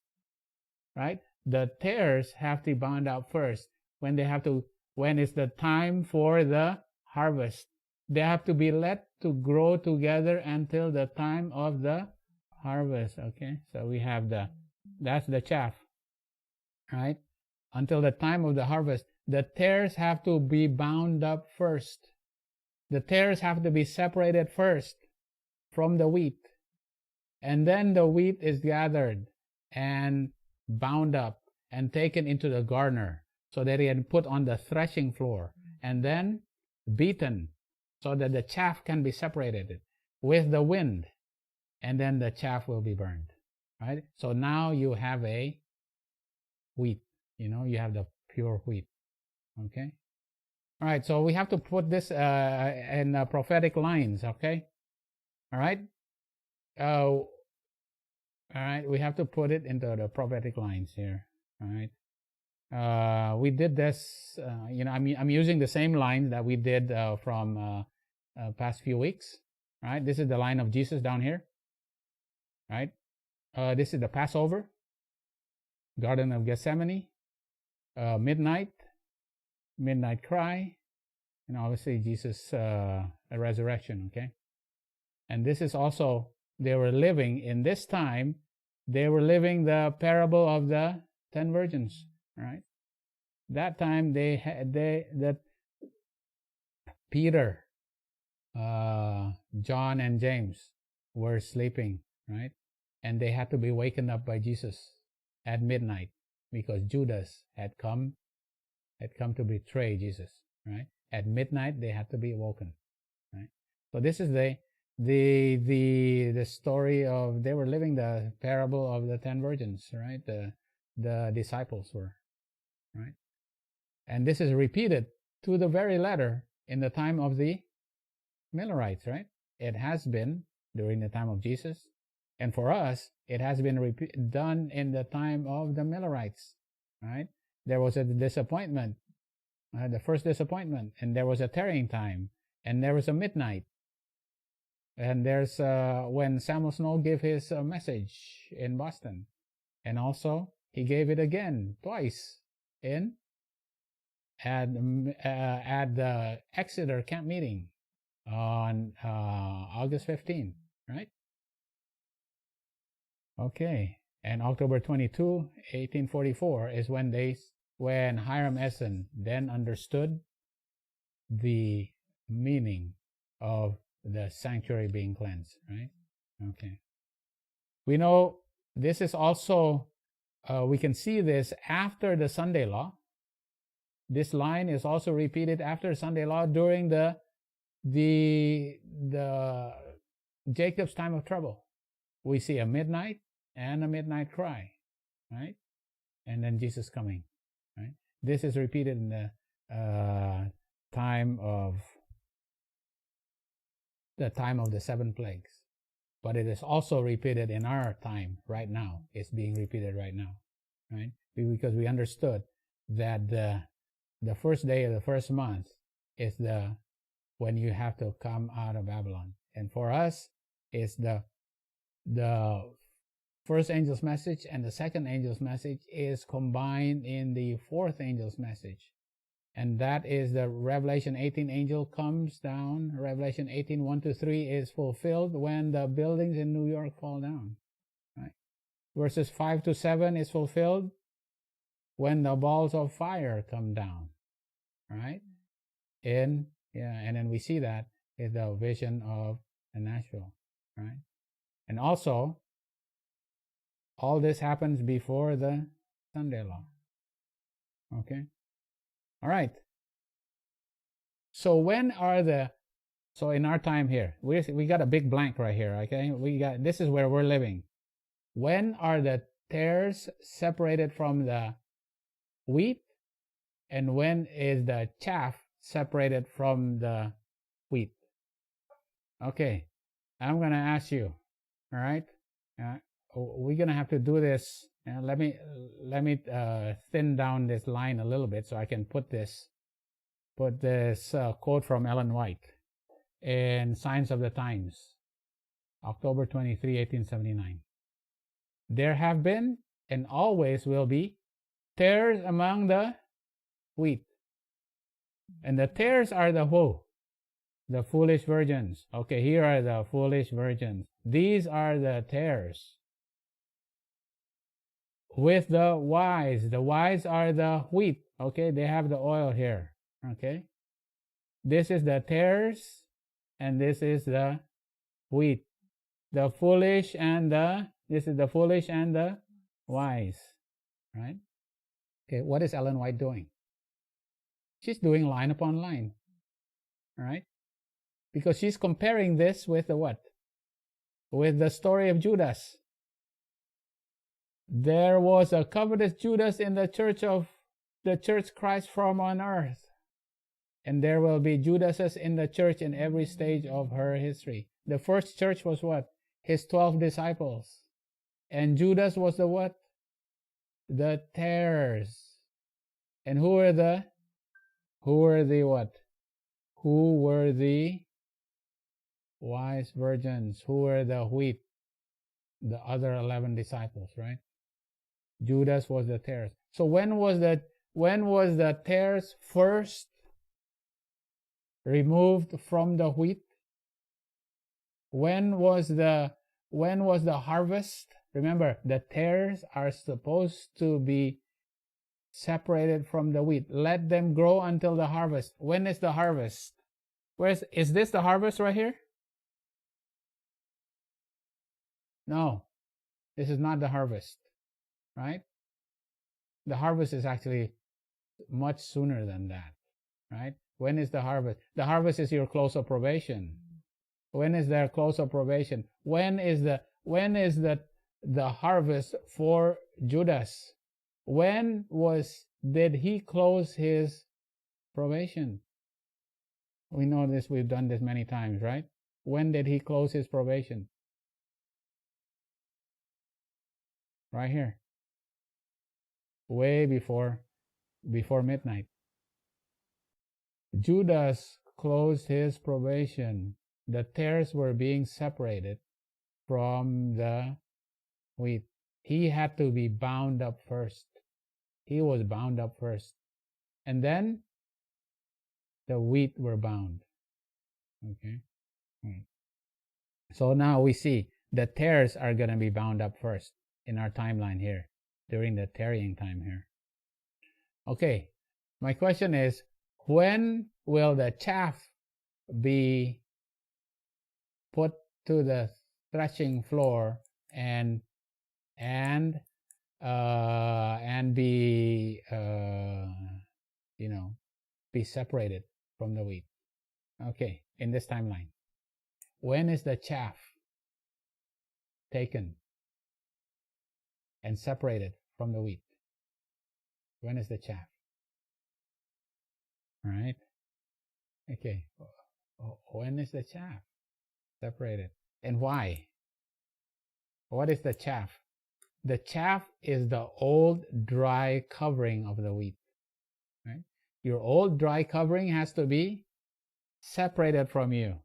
right? The tares have to be bound up first when it's the time for the harvest. They have to be let to grow together until the time of the harvest, okay? So we have that's the chaff, right? Until the time of the harvest, the tares have to be bound up first. The tares have to be separated first from the wheat. And then the wheat is gathered and bound up and taken into the garner so that it can put on the threshing floor and then beaten so that the chaff can be separated with the wind, and then the chaff will be burned, right? So now you have a wheat, you have the pure wheat, okay? All right, so we have to put this in prophetic lines, okay? All right? All right, we have to put it into the prophetic lines here, all right? We did this, I'm using the same line that we did from past few weeks, right? This is the line of Jesus down here, right? This is the Passover, Garden of Gethsemane, midnight cry, and obviously Jesus' resurrection, okay? And this is also, they were living in this time, they were living the parable of the 10 virgins, right? That time that Peter, John, and James were sleeping, right? And they had to be wakened up by Jesus at midnight because Judas had come to betray Jesus, right? At midnight they had to be awoken, right? So this is the story of, they were living the parable of the 10 virgins, right? The disciples were, right? And this is repeated to the very letter in the time of the Millerites, right? It has been during the time of Jesus, and for us, it has been done in the time of the Millerites, right? There was a disappointment, the first disappointment, and there was a tarrying time, and there was a midnight, and there's when Samuel Snow gave his message in Boston, and also he gave it again twice at the Exeter camp meeting, on August 15, right? Okay. And October 22, 1844 is when Hiram Essen then understood the meaning of the sanctuary being cleansed, right? Okay. We know this is also, we can see this after the Sunday law. This line is also repeated after Sunday law during the Jacob's time of trouble. We see a midnight and a midnight cry, right? And then Jesus coming, right? This is repeated in the time of the 7 plagues, but it is also repeated in our time right now. It's being repeated right now, right? Because we understood that the first day of the first month is when you have to come out of Babylon, and for us, it's the first angel's message and the second angel's message is combined in the fourth angel's message. And that is the Revelation 18 angel comes down. Revelation 18, 1-3 is fulfilled when the buildings in New York fall down. Right? Verses 5-7 is fulfilled when the balls of fire come down. Right? And then we see that is the vision of the natural. Right? And also, all this happens before the Sunday law. Okay? All right. So so in our time here, we got a big blank right here, okay? This is where we're living. When are the tares separated from the wheat? And when is the chaff separated from the wheat? Okay. I'm going to ask you, all right? We're going to have to do this. Let me thin down this line a little bit so I can put this quote from Ellen White in Signs of the Times, October 23, 1879. There have been and always will be tares among the wheat. And the tares are the who? The foolish virgins. Okay, here are the foolish virgins. These are the tares. With the wise. The wise are the wheat. Okay, they have the oil here. Okay. This is the tares, and this is the wheat. This is the foolish and the wise. Right? Okay, what is Ellen White doing? She's doing line upon line. Right? Because she's comparing this with the what? With the story of Judas. There was a covetous Judas in the church Christ from on earth. And there will be Judases in the church in every stage of her history. The first church was what? His 12 disciples. And Judas was the what? The tares. And who were the what? Who were the wise virgins? Who were the wheat? The other 11 disciples, right? Judas was the tares. So when was the tares first removed from the wheat? When was the harvest? Remember, the tares are supposed to be separated from the wheat. Let them grow until the harvest. When is the harvest? Is this the harvest right here? No, this is not the harvest, right? The harvest is actually much sooner than that, right? When is the harvest? The harvest is your close of probation. When is their close of probation? When is the harvest for Judas? When did he close his probation? We know this, we've done this many times, right? When did he close his probation? Right here. Way before midnight. Judas closed his probation. The tares were being separated from the wheat. He had to be bound up first. He was bound up first. And then the wheat were bound. Okay. So now we see the tares are going to be bound up first in our timeline here during the tarrying time here. Okay. My question is, when will the chaff be put to the threshing floor and be be separated from the wheat? Okay, in this timeline, when is the chaff taken and separated from the wheat? When is the chaff? All right. Okay. When is the chaff separated, and why? What is the chaff? The chaff is the old dry covering of the wheat. Right? Your old dry covering has to be separated from you,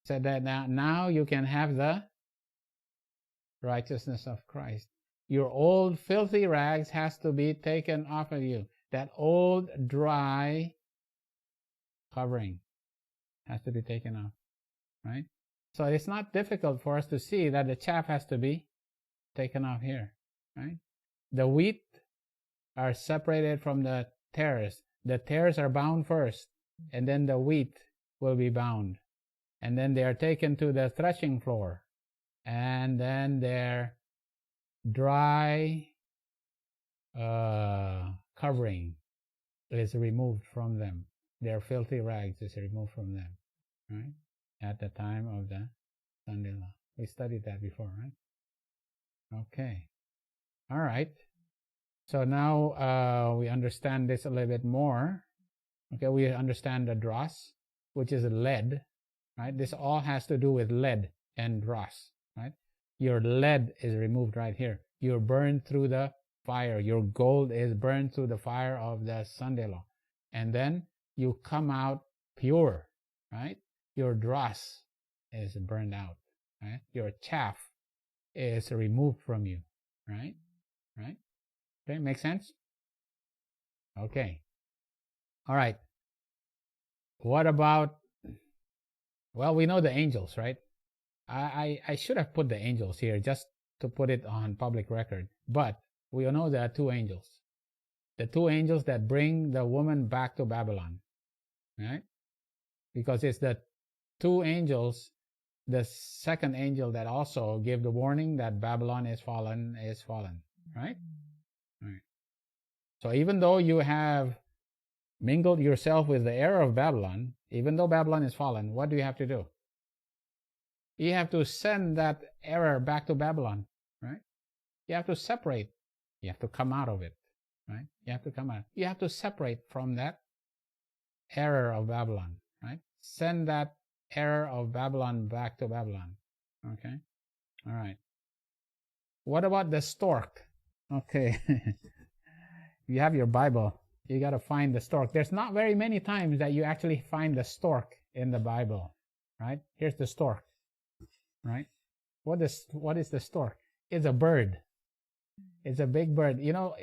so that now you can have the righteousness of Christ. Your old filthy rags has to be taken off of you. That old dry covering has to be taken off, right? So it's not difficult for us to see that the chaff has to be taken off here, right? The wheat are separated from the tares. The tares are bound first, and then the wheat will be bound. And then they are taken to the threshing floor, and then their dry covering is removed from them. Their filthy rags is removed from them, right? At the time of the Sunday law. We studied that before, right? Okay. All right. So now we understand this a little bit more. Okay, we understand the dross, which is lead, right? This all has to do with lead and dross, right? Your lead is removed right here. You're burned through the fire. Your gold is burned through the fire of the Sunday law. And then you come out pure, right? Your dross is burned out, right? Your chaff is removed from you, right? Right? Okay, make sense? Okay. All right. What about, well, we know the angels, right? I should have put the angels here just to put it on public record. But we all know there are two angels. The two angels that bring the woman back to Babylon, right? Because it's the two angels, the second angel that also give the warning that Babylon is fallen, right? Right. So even though you have mingled yourself with the error of Babylon, even though Babylon is fallen, what do you have to do? You have to send that error back to Babylon, right? You have to separate. You have to come out of it, right? You have to come out. You have to separate from that error of Babylon, right? Send that error of Babylon back to Babylon, okay? All right. What about the stork? Okay. You have your Bible. You got to find the stork. There's not very many times that you actually find the stork in the Bible, right? Here's the stork, right? What is the stork? It's a bird. It's a big bird. You know,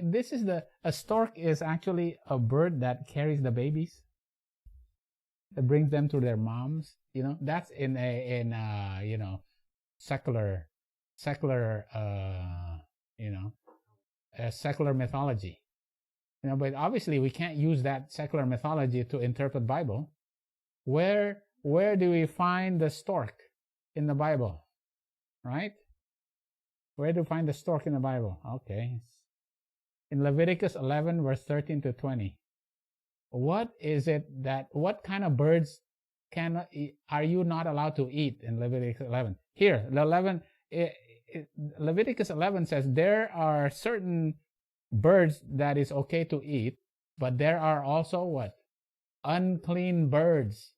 a stork is actually a bird that carries the babies, that brings them to their moms. You know, that's in secular, secular mythology. You know, but obviously we can't use that secular mythology to interpret Bible. Where do we find the stork in the Bible? Right? Where do we find the stork in the Bible? Okay. In Leviticus 11, verse 13 to 20. What kind of birds are you not allowed to eat in Leviticus 11? Here, Leviticus 11 says there are certain birds that is okay to eat, but there are also what? Unclean birds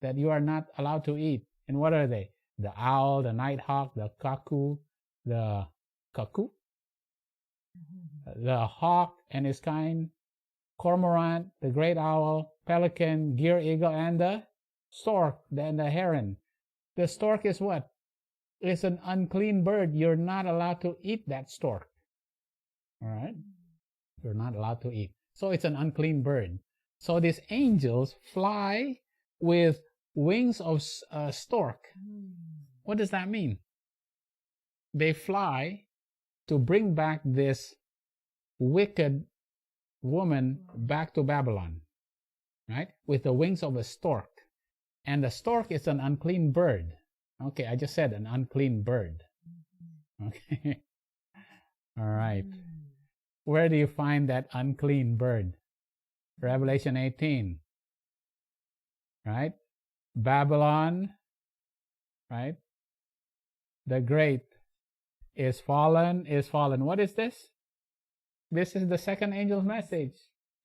that you are not allowed to eat. And what are they? The owl, the nighthawk, the cuckoo, the hawk and his kind, cormorant, the great owl, pelican, gier eagle, and the stork, and the heron. The stork is what? It's an unclean bird. You're not allowed to eat that stork. All right? You're not allowed to eat. So it's an unclean bird. So these angels fly with wings of a stork. What does that mean? They fly to bring back this wicked woman back to Babylon, right? With the wings of a stork. And the stork is an unclean bird. Okay, I just said an unclean bird. Okay. All right. Where do you find that unclean bird? Revelation 18. Right? Babylon, right? The great is fallen, is fallen. What is this? This is the second angel's message.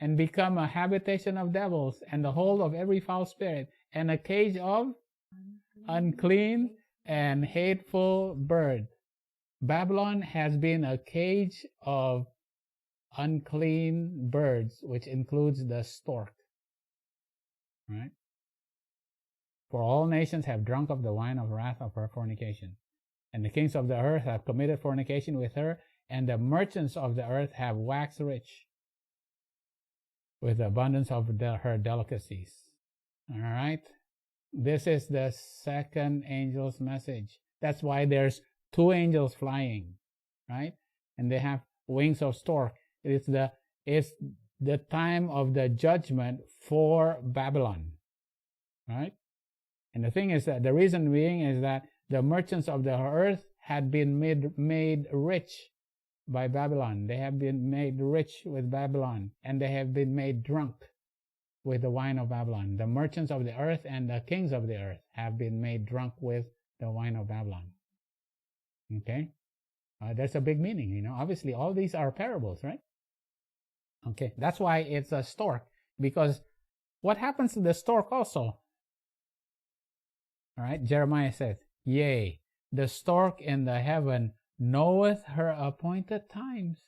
And become a habitation of devils, and the hold of every foul spirit, and a cage of unclean and hateful bird. Babylon has been a cage of unclean birds, which includes the stork. Right? For all nations have drunk of the wine of wrath of her fornication. And the kings of the earth have committed fornication with her, and the merchants of the earth have waxed rich with the abundance of her delicacies. All right? This is the second angel's message. That's why there's two angels flying, right? And they have wings of stork. It's the time of the judgment for Babylon, right? And the thing is that the reason being is that the merchants of the earth had been made rich by Babylon. They have been made rich with Babylon, and they have been made drunk with the wine of Babylon. The merchants of the earth and the kings of the earth have been made drunk with the wine of Babylon. Okay? There's a big meaning, you know. Obviously, all these are parables, right? Okay, that's why it's a stork, because what happens to the stork also? All right, Jeremiah says, yea, the stork in the heaven knoweth her appointed times.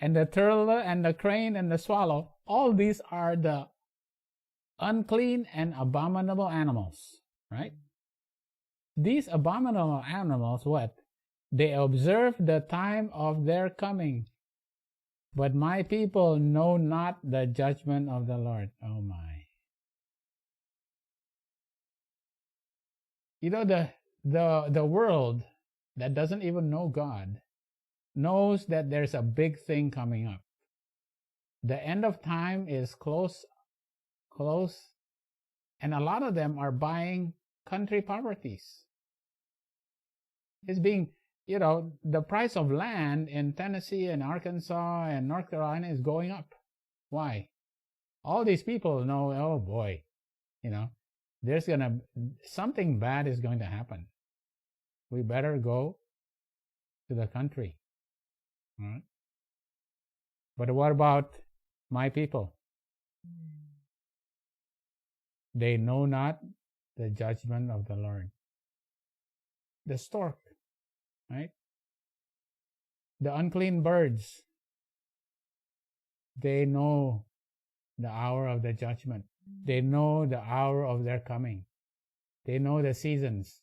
And the turtle and the crane and the swallow, all these are the unclean and abominable animals, right? These abominable animals, what? They observe the time of their coming. But my people know not the judgment of the Lord. Oh my. You know, the world that doesn't even know God knows that there's a big thing coming up. The end of time is close, and a lot of them are buying country properties. It's being, you know, the price of land in Tennessee and Arkansas and North Carolina is going up. Why? All these people know, oh boy, you know, something bad is going to happen. We better go to the country. All right? But what about my people? They know not the judgment of the Lord. The stork, right? The unclean birds, they know the hour of the judgment. They know the hour of their coming. They know the seasons.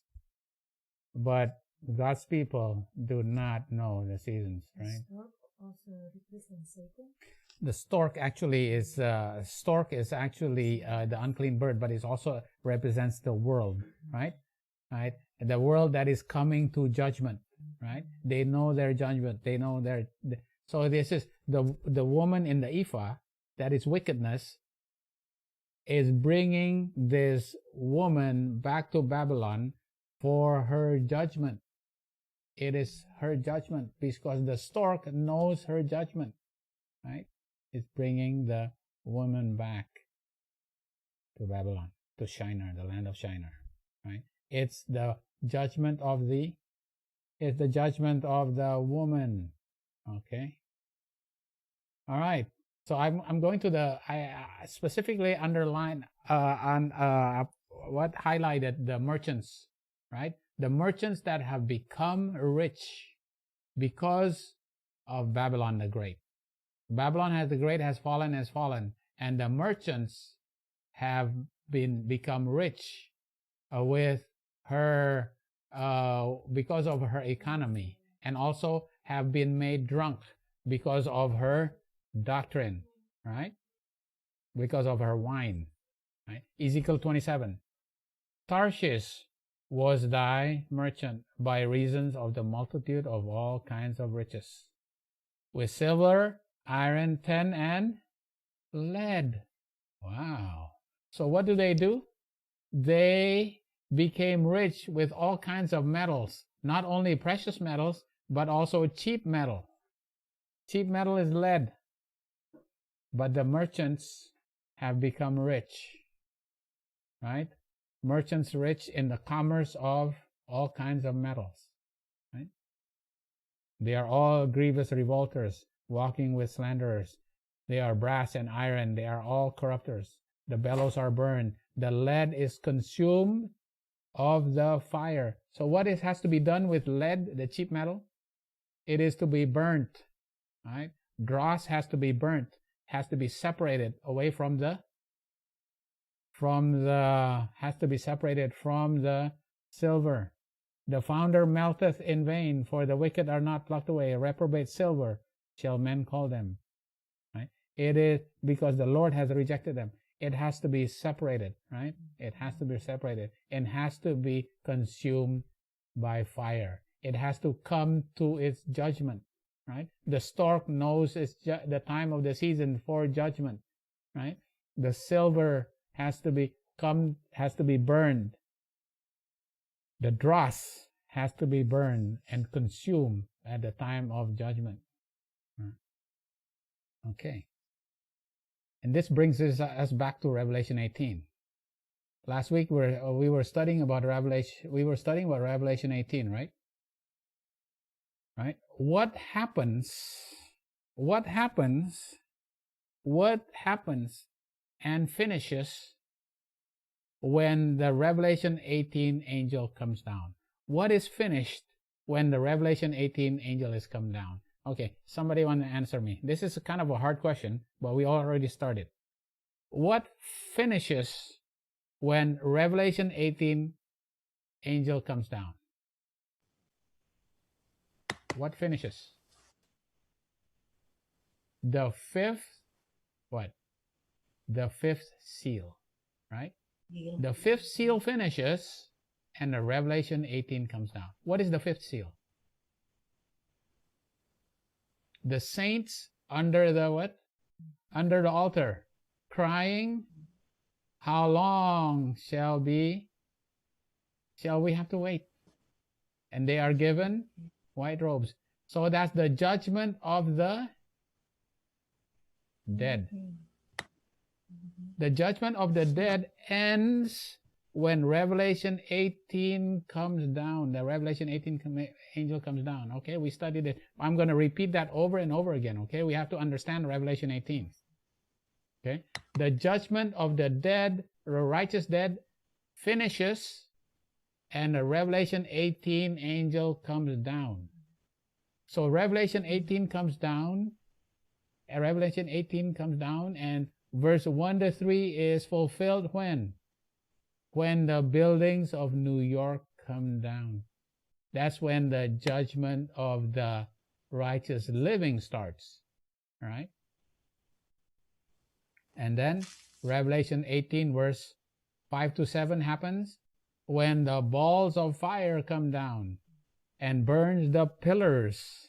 But God's people do not know the seasons, right? The stork also represents Satan? The stork actually is the unclean bird, but it also represents the world, right? Right? The world that is coming to judgment, right? They know their judgment. They know so this is the woman in the ephah, that is wickedness, is bringing this woman back to Babylon for her judgment. It is her judgment because the stork knows her judgment, right? It's bringing the woman back to Babylon, to Shinar, the land of Shinar, right? It's the judgment of the woman. Okay. All right. So I'm going to I specifically underline what highlighted the merchants, right? The merchants that have become rich because of Babylon the Great. Babylon the Great has fallen, and the merchants have become rich with her because of her economy, and also have been made drunk because of her doctrine, right? Because of her wine, right? Ezekiel 27. Tarshish was thy merchant by reasons of the multitude of all kinds of riches, with silver, iron, tin, and lead. Wow. So what do? They became rich with all kinds of metals, not only precious metals, but also cheap metal. Cheap metal is lead. But the merchants have become rich, right? Merchants rich in the commerce of all kinds of metals, right? They are all grievous revolters, walking with slanderers. They are brass and iron. They are all corrupters. The bellows are burned. The lead is consumed of the fire. So what has to be done with lead, the cheap metal? It is to be burnt, right? Dross has to be burnt, has to be separated away from the silver. The founder melteth in vain, for the wicked are not plucked away. Reprobate silver shall men call them. Right? It is because the Lord has rejected them. It has to be separated, right? It has to be separated and has to be consumed by fire. It has to come to its judgment, right? The stork knows the time of the season for judgment, right? The silver has to be burned. The dross has to be burned and consumed at the time of judgment. Okay. And this brings us back to Revelation 18. Last week we were studying about Revelation. We were studying about Revelation 18, right? Right. What happens and finishes when the Revelation 18 angel comes down? What is finished when the Revelation 18 angel is come down? Okay, somebody want to answer me. This is kind of a hard question, but we already started. What finishes when Revelation 18 angel comes down? What finishes? The fifth, what? The fifth seal, right? Yeah. The fifth seal finishes and the Revelation 18 comes down. What is the fifth seal? The saints under the what? Under the altar, crying, how long shall we have to wait? And they are given white robes. So that's the judgment of the dead. The judgment of the dead ends when Revelation 18 comes down. The Revelation 18 angel comes down. Okay, we studied it. I'm going to repeat that over and over again. Okay, we have to understand Revelation 18. Okay, the judgment of the dead, the righteous dead, finishes, and the Revelation 18 angel comes down. So Revelation 18 comes down. Revelation 18 comes down, and verse 1 to 3 is fulfilled when? When the buildings of New York come down. That's when the judgment of the righteous living starts. All right? And then Revelation 18 verse 5 to 7 happens when the balls of fire come down and burns the pillars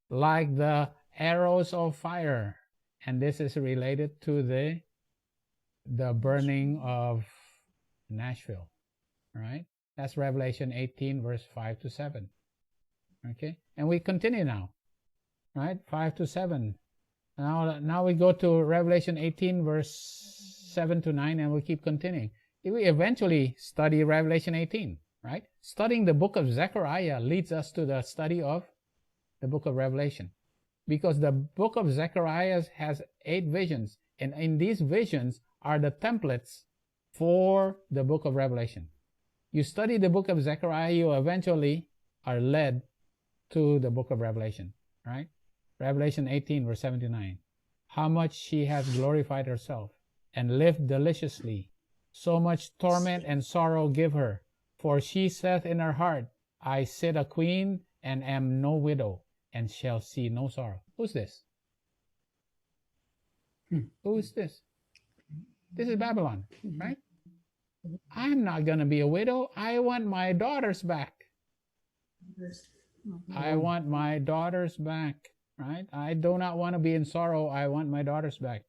like the arrows of fire. And this is related to the burning of Nashville, right? That's Revelation 18 verse 5 to 7. Okay, and we continue now, right? 5 to 7. Now we go to Revelation 18 verse 7 to 9, and we keep continuing. We eventually study Revelation 18, right? Studying the book of Zechariah leads us to the study of the book of Revelation, because the book of Zechariah has 8 visions, and in these visions are the templates for the book of Revelation. You study the book of Zechariah, you eventually are led to the book of Revelation, right? Revelation 18 verse 7 to 9. How much she has glorified herself and lived deliciously. So much torment and sorrow give her. For she saith in her heart, I sit a queen and am no widow, and shall see no sorrow. Who's this? Who is this? This is Babylon, right? I'm not going to be a widow. I want my daughters back. I want my daughters back, right? I do not want to be in sorrow. I want my daughters back.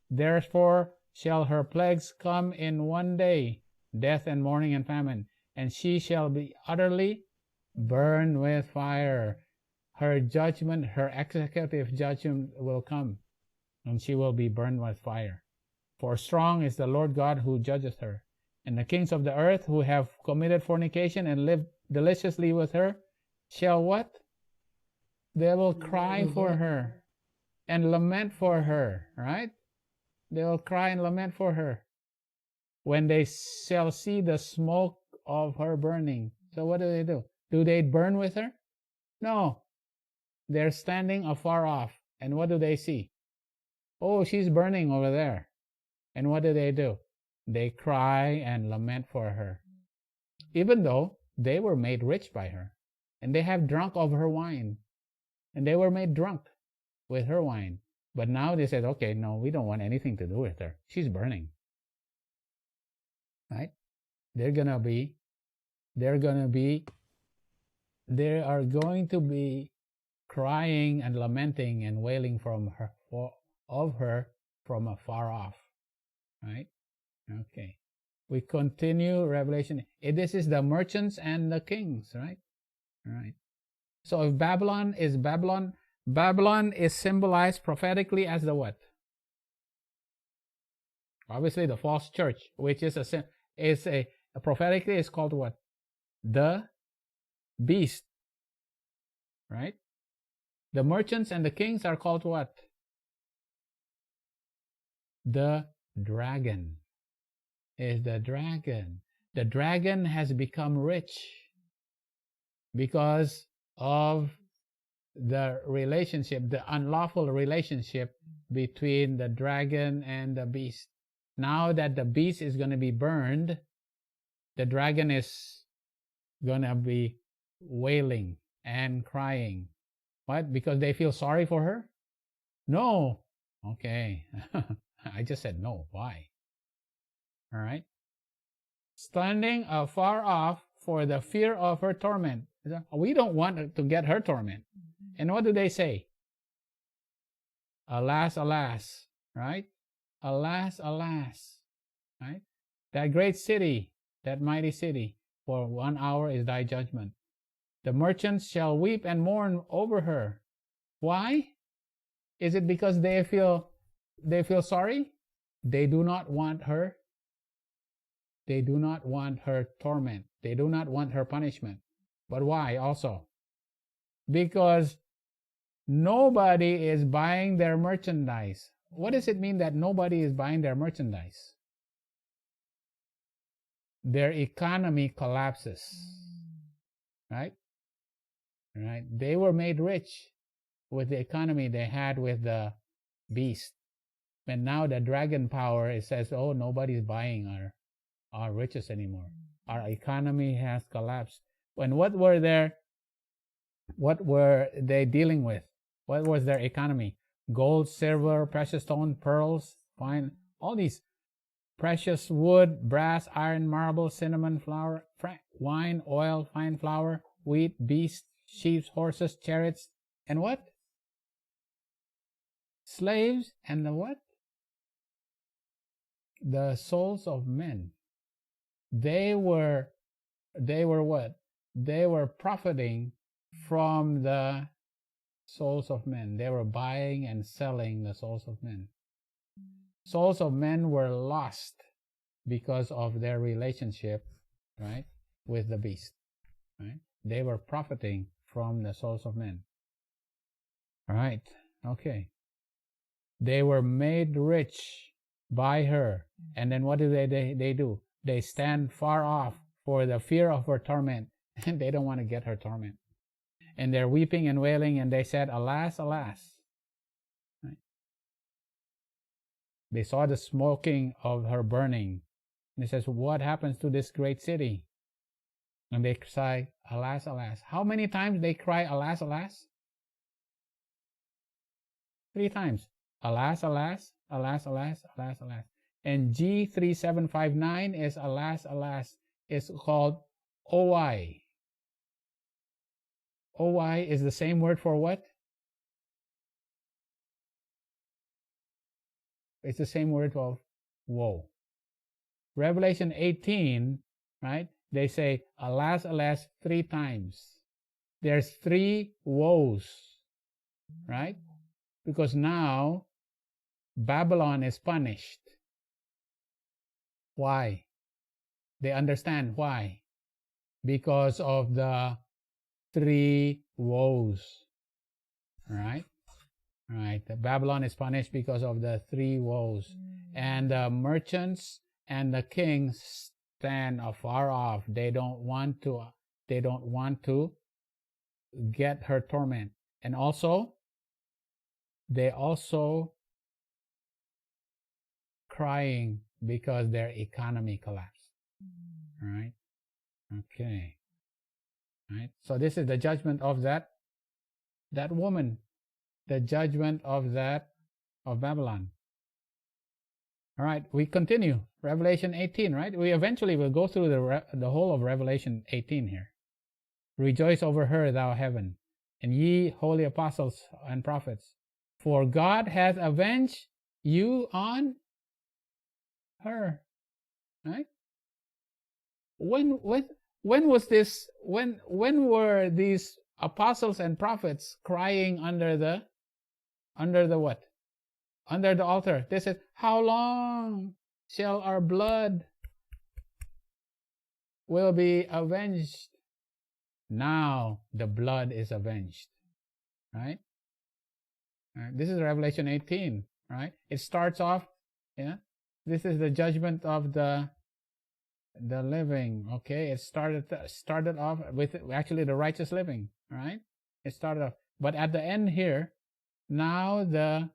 Therefore shall her plagues come in one day, death and mourning and famine, and she shall be utterly burned with fire. Her judgment, her executive judgment will come, and she will be burned with fire. For strong is the Lord God who judgeth her. And the kings of the earth who have committed fornication and lived deliciously with her shall what? They will cry for her and lament for her, right? They will cry and lament for her when they shall see the smoke of her burning. So what do? Do they burn with her? No. They're standing afar off. And what do they see? Oh, she's burning over there. And what do? They cry and lament for her. Even though they were made rich by her, and they have drunk of her wine, and they were made drunk with her wine. But now they said, okay, no, we don't want anything to do with her. She's burning. Right? They are going to be crying and lamenting and wailing of her from afar off. Right? Okay. We continue Revelation. This is the merchants and the kings, right? Right. So if Babylon is symbolized prophetically as the what? Obviously the false church, which is prophetically is called what? The beast. Right? The merchants and the kings are called what? The dragon. Is the dragon. The dragon has become rich because of the relationship, the unlawful relationship between the dragon and the beast. Now that the beast is going to be burned, the dragon is going to be wailing and crying. What? Because they feel sorry for her? No. Okay. I just said no. Why? All right. Standing afar off for the fear of her torment. We don't want to get her torment. And what do they say? Alas, alas, right? Alas, alas, right? That great city, that mighty city, for 1 hour is thy judgment. The merchants shall weep and mourn over her. Why? Is it because they feel sorry? They do not want her. They do not want her torment. They do not want her punishment. But why also? Because nobody is buying their merchandise. What does it mean that nobody is buying their merchandise? Their economy collapses. Right? Right? They were made rich with the economy they had with the beast. And now the dragon power, it says, oh, nobody's buying our riches anymore. Our economy has collapsed. And what were they dealing with? What was their economy? Gold, silver, precious stone, pearls, fine, all these precious wood, brass, iron, marble, cinnamon, flour, wine, oil, fine flour, wheat, beasts, sheep, horses, chariots, and what? Slaves, and the what? The souls of men. They were what? They were profiting from the souls of men. They were buying and selling the souls of men. Souls of men were lost because of their relationship, right, with the beast. Right? They were profiting from the souls of men. All right. Okay. They were made rich by her. And then what do? They stand far off for the fear of her torment. And they don't want to get her torment. And they're weeping and wailing, and they said, alas, alas. Right? They saw the smoking of her burning. And it says, what happens to this great city? And they sigh, alas, alas. How many times they cry, alas, alas? 3 times. Alas, alas, alas, alas, alas, alas. And G3759 is alas, alas, is called OI. OI is the same word for what? It's the same word of woe. Revelation 18, right? They say, alas, alas, 3 times. There's 3 woes, right? Because now Babylon is punished. Why? They understand why. Because of the 3 woes, right? Right. Babylon is punished because of the 3 woes. And the merchants and the kings stand afar off. They don't want to get her torment. And also, they also crying because their economy collapsed. Right? Okay. Right? So this is the judgment of that woman. The judgment of Babylon. All right, we continue. Revelation 18, right? We eventually will go through the whole of Revelation 18 here. Rejoice over her, thou heaven, and ye holy apostles and prophets, for God hath avenged you on her. Right? When was this? When were these apostles and prophets crying under the what? Under the altar. They said, how long shall our blood will be avenged? Now the blood is avenged. Right? This is Revelation 18. Right? It starts off, yeah. This is the judgment of the living. Okay, it started off with actually the righteous living. Right? It started off, but at the end here, now the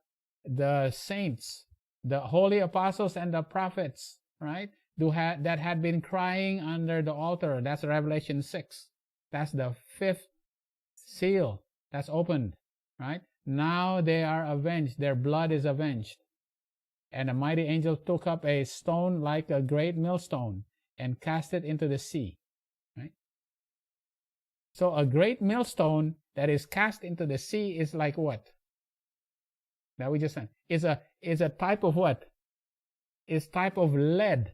saints, the holy apostles and the prophets, right, that had been crying under the altar. That's Revelation 6. That's the 5th seal that's opened, right? Now they are avenged. Their blood is avenged. And a mighty angel took up a stone like a great millstone and cast it into the sea, right? So a great millstone that is cast into the sea is like what? That we just said is a type of what? Is type of lead.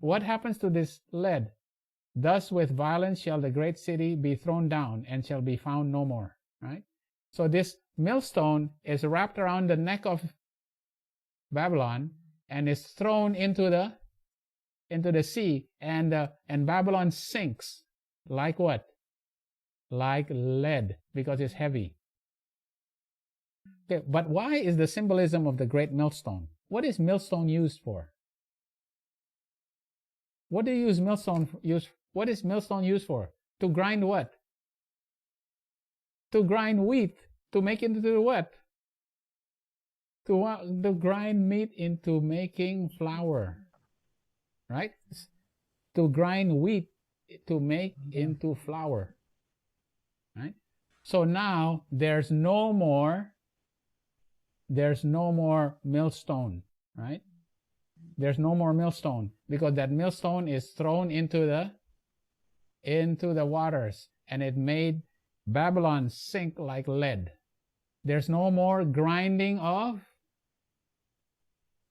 What happens to this lead? Thus with violence shall the great city be thrown down and shall be found no more. Right? So this millstone is wrapped around the neck of Babylon and is thrown into the sea, and Babylon sinks like what? Like lead, because it's heavy. Okay, but why is the symbolism of the great millstone? What is millstone used for? What do you use millstone use? What is millstone used for? To grind what? To grind wheat, to make it into what? To grind meat into making flour, right? To grind wheat to make into flour, right? So now there's no more millstone, right? There's no more millstone, because that millstone is thrown into the waters, and it made Babylon sink like lead. There's no more grinding of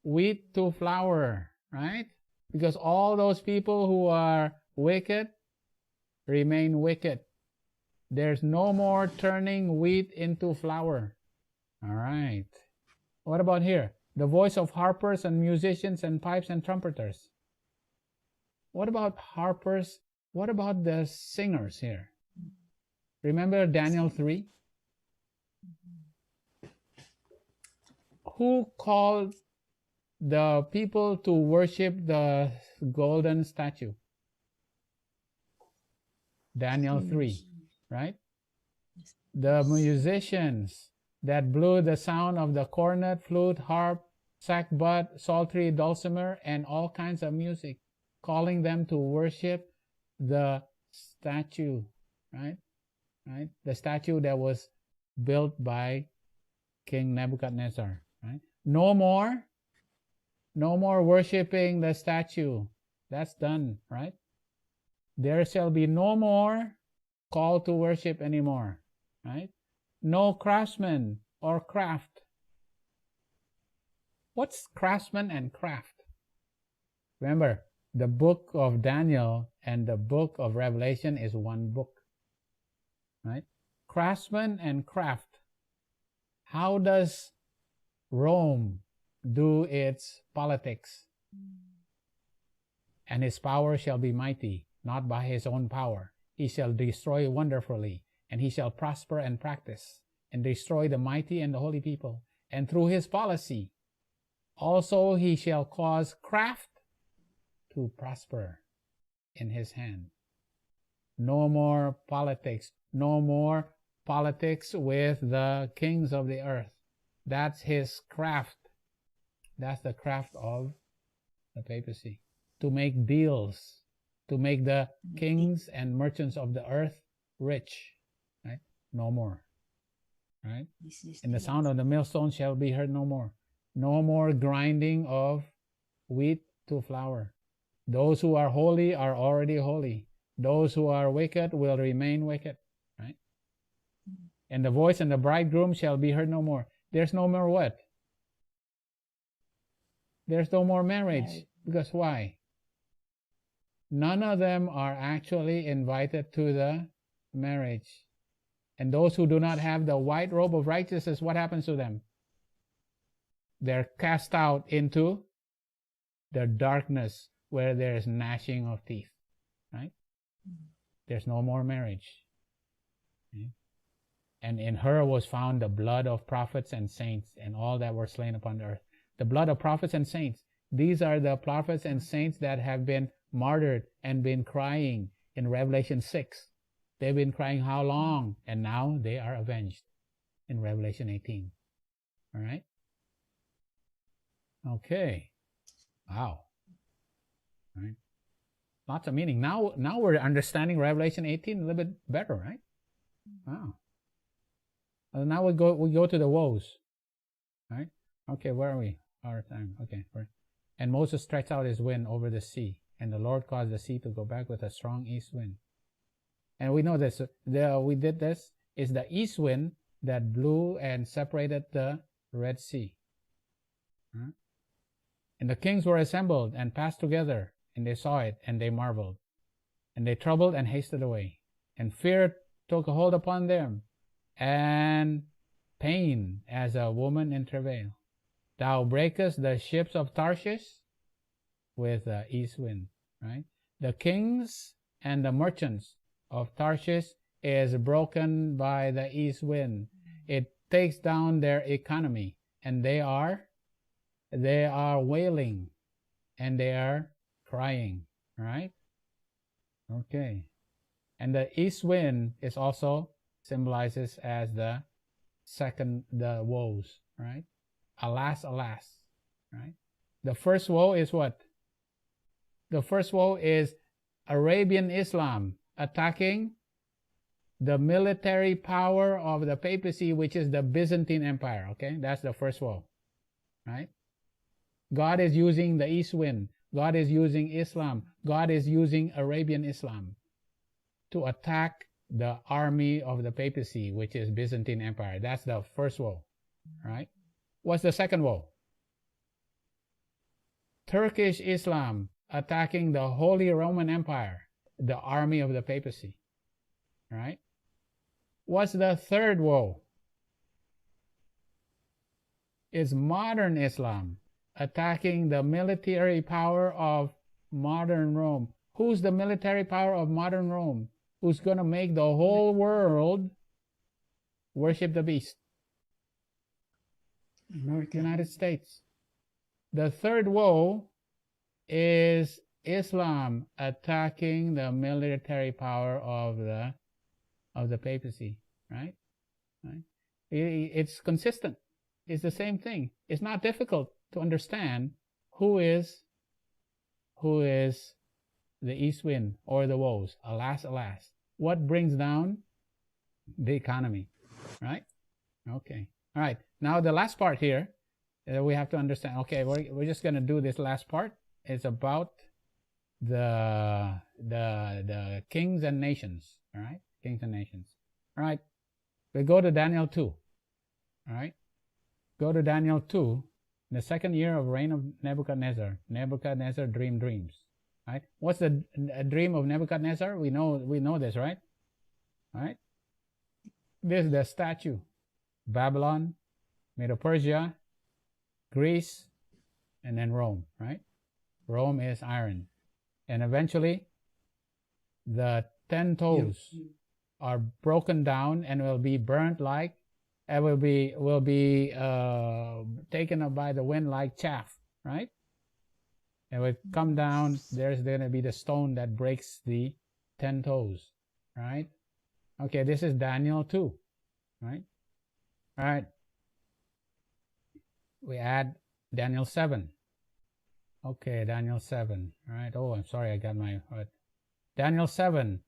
wheat to flour, right? Because all those people who are wicked remain wicked. There's no more turning wheat into flour. All right. What about here? The voice of harpers and musicians and pipes and trumpeters. What about harpers? What about the singers here? Remember Daniel 3? Who called the people to worship the golden statue? Daniel 3, right? The musicians that blew the sound of the cornet, flute, harp, sackbut, psaltery, dulcimer, and all kinds of music, calling them to worship the statue, right? Right? The statue that was built by King Nebuchadnezzar, right? No more No more worshiping the statue. That's done, right? There shall be no more call to worship anymore, right? No craftsman or craft. What's craftsman and craft? Remember, the book of Daniel and the book of Revelation is one book, right? Craftsman and craft. How does Rome do its politics? And his power shall be mighty, not by his own power. He shall destroy wonderfully, and he shall prosper and practice, and destroy the mighty and the holy people. And through his policy, also he shall cause craft to prosper in his hand. No more politics. No more politics with the kings of the earth. That's his craft. That's the craft of the papacy. To make deals, to make the kings and merchants of the earth rich. Right? No more. Right? And the sound of the millstone shall be heard no more. No more grinding of wheat to flour. Those who are holy are already holy. Those who are wicked will remain wicked. Right? And the voice and the bridegroom shall be heard no more. There's no more what? There's no more marriage. Because why? None of them are actually invited to the marriage. And those who do not have the white robe of righteousness, what happens to them? They're cast out into the darkness where there is gnashing of teeth. Right? There's no more marriage. Okay? And in her was found the blood of prophets and saints and all that were slain upon the earth. The blood of prophets and saints. These are the prophets and saints that have been martyred and been crying in Revelation 6. They've been crying how long? And now they are avenged in Revelation 18. All right? Okay. Wow. All right. Lots of meaning. Now we're understanding Revelation 18 a little bit better, right? Wow. And now we go to the woes. Right? Okay, where are we? Our time. Okay. And Moses stretched out his wind over the sea, and the Lord caused the sea to go back with a strong east wind. And we know this. We did this. Is the east wind that blew and separated the Red Sea. Huh? And the kings were assembled and passed together, and they saw it, and they marveled. And they troubled and hasted away. And fear took a hold upon them, and pain as a woman in travail. Thou breakest the ships of Tarshish with the east wind. Right? The kings and the merchants of Tarshish is broken by the east wind. It takes down their economy, and they are wailing, and they are crying. Right? Okay. And the east wind is also symbolizes as the woes. Right? Alas, alas. Right? The first woe is what? The first woe is Arabian Islam attacking the military power of the papacy, which is the Byzantine Empire. Okay, that's the first woe. Right? God is using the east wind. God is using Islam. God is using Arabian Islam to attack the army of the papacy, which is Byzantine Empire. That's the first woe. Right? What's the second woe? Turkish Islam attacking the Holy Roman Empire, the army of the papacy. Right? What's the third woe? It's modern Islam attacking the military power of modern Rome. Who's the military power of modern Rome? Who's going to make the whole world worship the beast? United States. The third woe is Islam attacking the military power of the papacy. Right? It's consistent. It's the same thing. It's not difficult to understand who is the east wind or the woes. Alas, alas. What brings down the economy? Right? Okay. All right. Now the last part here We have to understand. Okay, we're just going to do this last part. It's about the kings and nations. All right, kings and nations. All right, we go to Daniel 2. All right, go to Daniel 2. In the second year of reign of Nebuchadnezzar, Nebuchadnezzar dreamed dreams. Right? What's the dream of Nebuchadnezzar? We know this, right? All right. This is the statue. Babylon, Medo-Persia, Greece, and then Rome, right? Rome is iron. And eventually, the 10 toes are broken down and will be burnt like, and will be taken up by the wind like chaff, right? And will come down, there's going to be the stone that breaks the 10 toes, right? Okay, this is Daniel 2, right? All right. We add Daniel 7. Okay, Daniel 7. All right. Oh, I'm sorry, I got my... Daniel 7.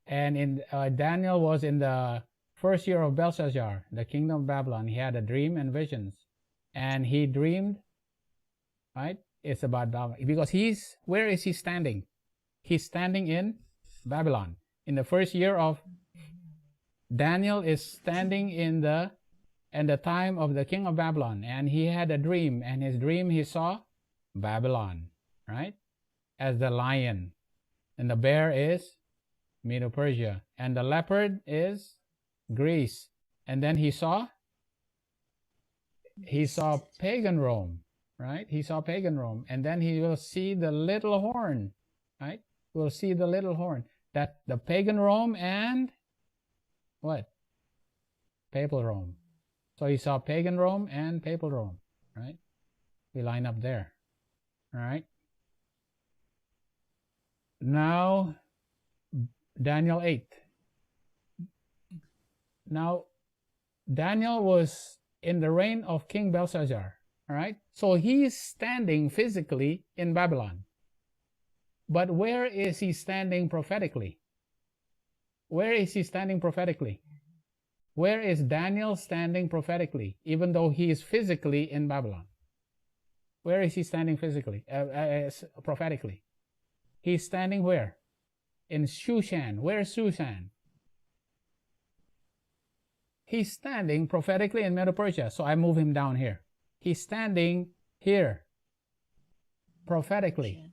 And in Daniel was in the first year of Belshazzar, the kingdom of Babylon. He had a dream and visions. And he dreamed, right? It's about Babylon. Because where is he standing? He's standing in Babylon. In the first year of... Daniel is standing in the time of the king of Babylon, and he had a dream, and his dream he saw Babylon, right, as the lion, and the bear is Medo-Persia, and the leopard is Greece, and then he saw pagan Rome, right? He saw pagan Rome, and then he will see the little horn, right? We'll see the little horn, that the pagan Rome and what? Papal Rome. So he saw pagan Rome and papal Rome, right? We line up there, all right? Now, Daniel 8. Now, Daniel was in the reign of King Belshazzar, all right? So he's standing physically in Babylon. But where is he standing prophetically? Where is he standing prophetically? Where is Daniel standing prophetically, even though he is physically in Babylon? Where is he standing physically, prophetically? He's standing where? In Shushan. Where is Shushan? He's standing prophetically in Medo-Persia, so I move him down here. He's standing here, prophetically,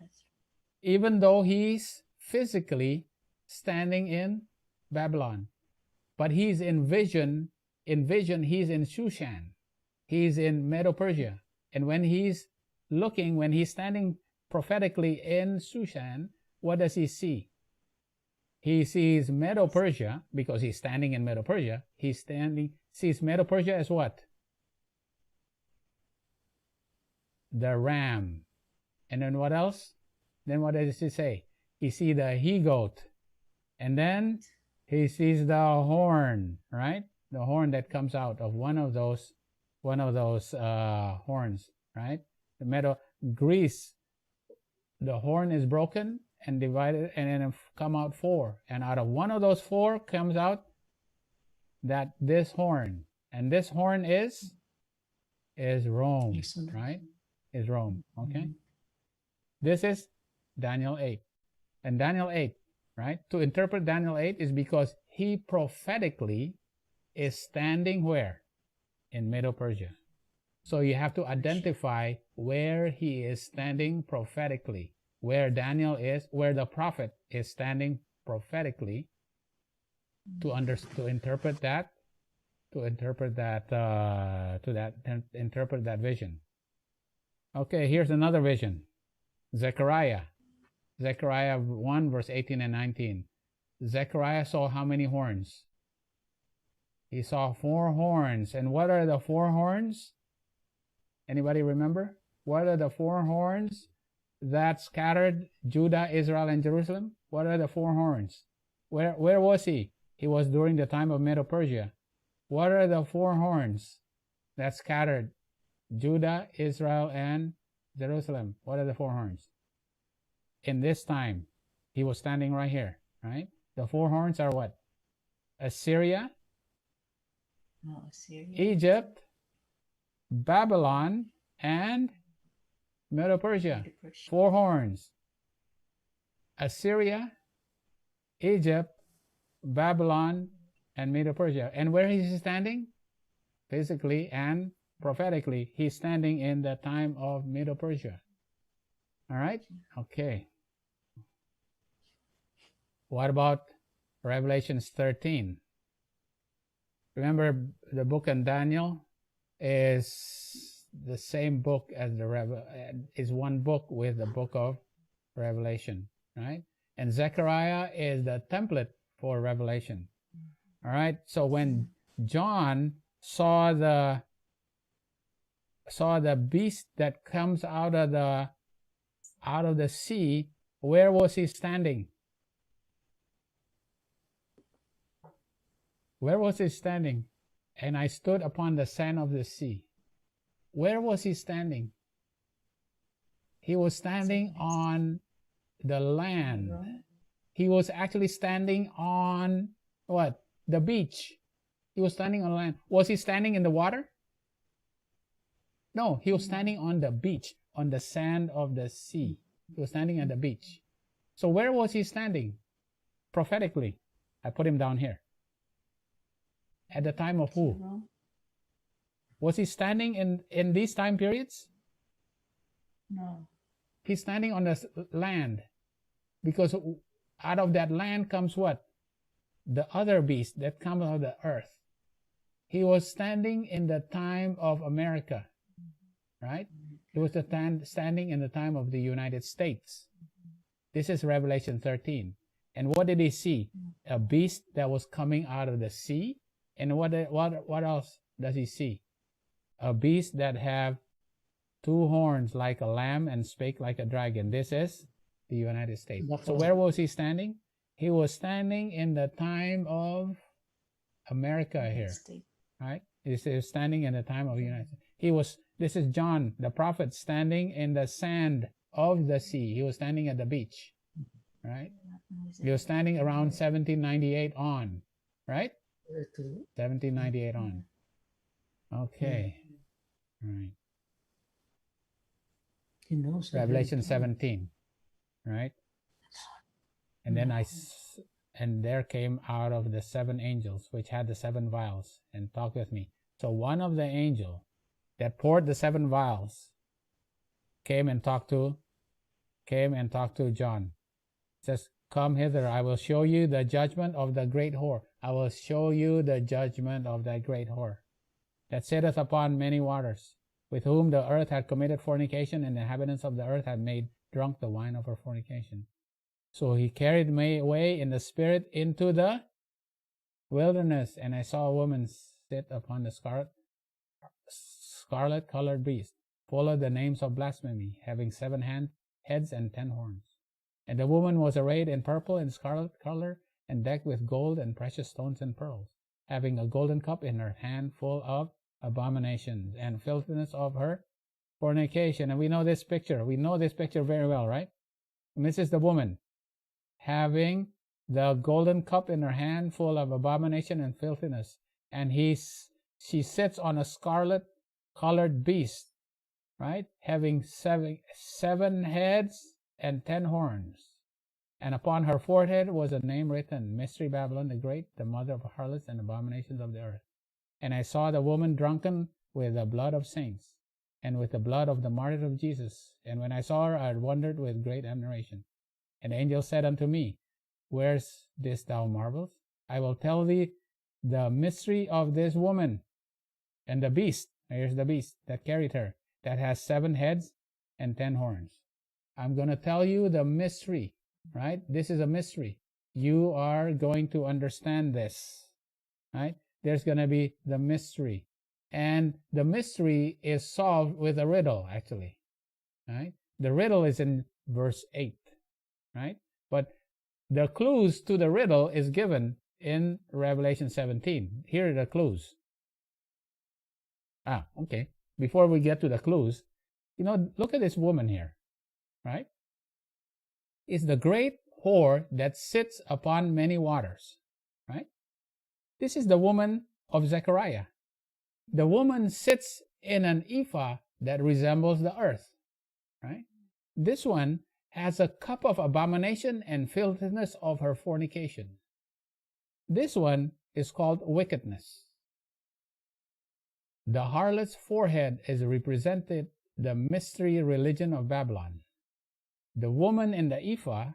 even though he's physically standing in Babylon. But he's in vision, he's in Shushan. He's in Medo-Persia. And when he's standing prophetically in Shushan, what does he see? He sees Medo-Persia, because he's standing in Medo-Persia. Sees Medo-Persia as what? The ram. And then what else? Then what does he say? He sees the he-goat. And then he sees the horn, right? The horn that comes out of one of those horns, right? Greece, the horn is broken and divided, and then come out 4. And out of one of those 4 comes out this horn. And this horn is Rome, excellent. Right? Is Rome, okay? Mm-hmm. This is Daniel 8. And Daniel 8, right? To interpret Daniel 8 is because he prophetically is standing where? In Medo-Persia. So you have to identify where he is standing prophetically, where Daniel is, where the prophet is standing prophetically, to interpret that vision. Okay, here's another vision. Zechariah 1 verse 18 and 19. Zechariah saw how many horns? He saw 4 horns. And what are the 4 horns? Anybody remember? What are the 4 horns that scattered Judah, Israel, and Jerusalem? What are the 4 horns? Where was he? He was during the time of Medo-Persia. What are the 4 horns that scattered Judah, Israel, and Jerusalem? What are the 4 horns? In this time, he was standing right here, right? The 4 horns are what? Assyria, Egypt, Babylon, and Medo-Persia. 4 horns. Assyria, Egypt, Babylon, and Medo-Persia. And where is he standing? Physically and prophetically, he's standing in the time of Medo-Persia. All right? Okay. What about Revelations 13? Remember, the book of Daniel is the same book as is one book with the book of Revelation, right? And Zechariah is the template for Revelation. All right? So when John saw the beast that comes out of the sea, where was he standing? Where was he standing? And I stood upon the sand of the sea. Where was he standing? He was standing on the land. He was actually standing on what? The beach. He was standing on land. Was he standing in the water? No, he was standing on the beach, on the sand of the sea. He was standing at the beach. So where was he standing? Prophetically. I put him down here. At the time of who? Was he standing in these time periods? No. He's standing on the land. Because out of that land comes what? The other beast that comes out of the earth. He was standing in the time of America. Right? He was standing in the time of the United States. This is Revelation 13. And what did he see? A beast that was coming out of the sea. And what else does he see? A beast that have 2 horns like a lamb and spake like a dragon. This is the United States. So where was he standing? He was standing in the time of America here. Right? He was standing in the time of the United States. This is John, the prophet, standing in the sand of the sea. He was standing at the beach. Right? He was standing around 1798 on. Right? 1798 on. Okay. All right. Revelation 17. Right? And then and there came out of the 7 angels, which had the 7 vials, and talked with me. So one of the angels that poured the 7 vials came and talked to John. It says, "Come hither, I will show you the judgment of the great whore. I will show you the judgment of that great whore, that sitteth upon many waters, with whom the earth had committed fornication, and the inhabitants of the earth had made drunk the wine of her fornication." So he carried me away in the spirit into the wilderness, and I saw a woman sit upon the scarlet-colored beast, full of the names of blasphemy, having 7 heads and 10 horns. And the woman was arrayed in purple and scarlet color, and decked with gold and precious stones and pearls, having a golden cup in her hand full of abominations and filthiness of her fornication. And we know this picture. We know this picture very well, right? And this is the woman having the golden cup in her hand full of abomination and filthiness. And she sits on a scarlet-colored beast, right? Having seven heads and 10 horns. And upon her forehead was a name written, Mystery Babylon the Great, the mother of harlots and abominations of the earth. And I saw the woman drunken with the blood of saints, and with the blood of the martyrs of Jesus. And when I saw her, I wondered with great admiration. And the angel said unto me, Where's this thou marvels? I will tell thee the mystery of this woman and the beast. Here's the beast that carried her, that has 7 heads and 10 horns. I'm going to tell you the mystery, right? This is a mystery. You are going to understand this, right? There's going to be the mystery. And the mystery is solved with a riddle, actually, right? The riddle is in verse 8, right? But the clues to the riddle is given in Revelation 17. Here are the clues. Okay. Before we get to the clues, look at this woman here, right? It's the great whore that sits upon many waters, right? This is the woman of Zechariah. The woman sits in an ephah that resembles the earth, right? This one has a cup of abomination and filthiness of her fornication. This one is called wickedness. The harlot's forehead is represented the mystery religion of Babylon. The woman in the ephah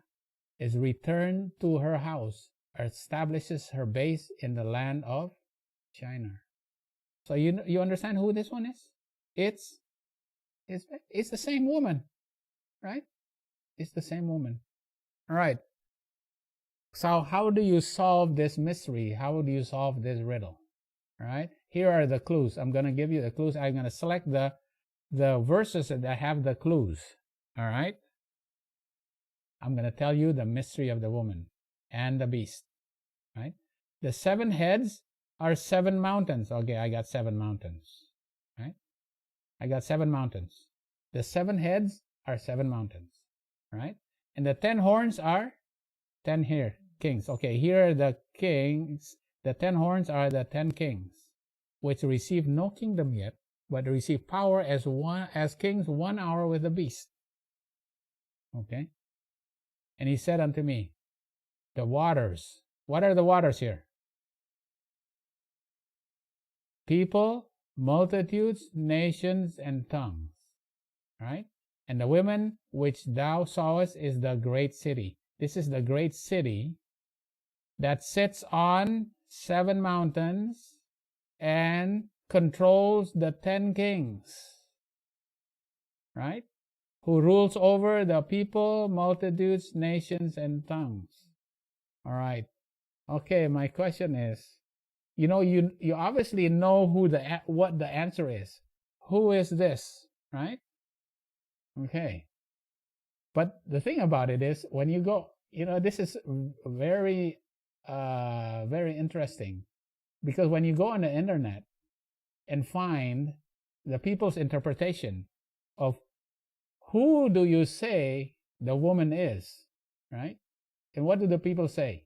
is returned to her house, establishes her base in the land of Shinar. So you understand who this one is? It's the same woman, right? It's the same woman. All right. So how do you solve this mystery? How do you solve this riddle? All right. Here are the clues. I'm going to give you the clues. I'm going to select the verses that have the clues. All right. I'm going to tell you the mystery of the woman and the beast. Right. The 7 heads are 7 mountains. Okay, I got 7 mountains. Right. I got 7 mountains. The 7 heads are 7 mountains. Right. And the 10 horns are 10 here kings. Okay, here are the kings. The 10 horns are the 10 kings, which receive no kingdom yet, but receive power as kings 1 hour with the beast. Okay. And he said unto me, the waters. What are the waters here? People, multitudes, nations, and tongues. Right? And the women which thou sawest is the great city. This is the great city that sits on 7 mountains and controls the 10 kings. Right? Who rules over the people, multitudes, nations, and tongues. All right. Okay, my question is, you obviously know what the answer is. Who is this, right? Okay. But the thing about it is, when you go, this is very, very interesting, because when you go on the internet and find the people's interpretation of who do you say the woman is, right? And what do the people say?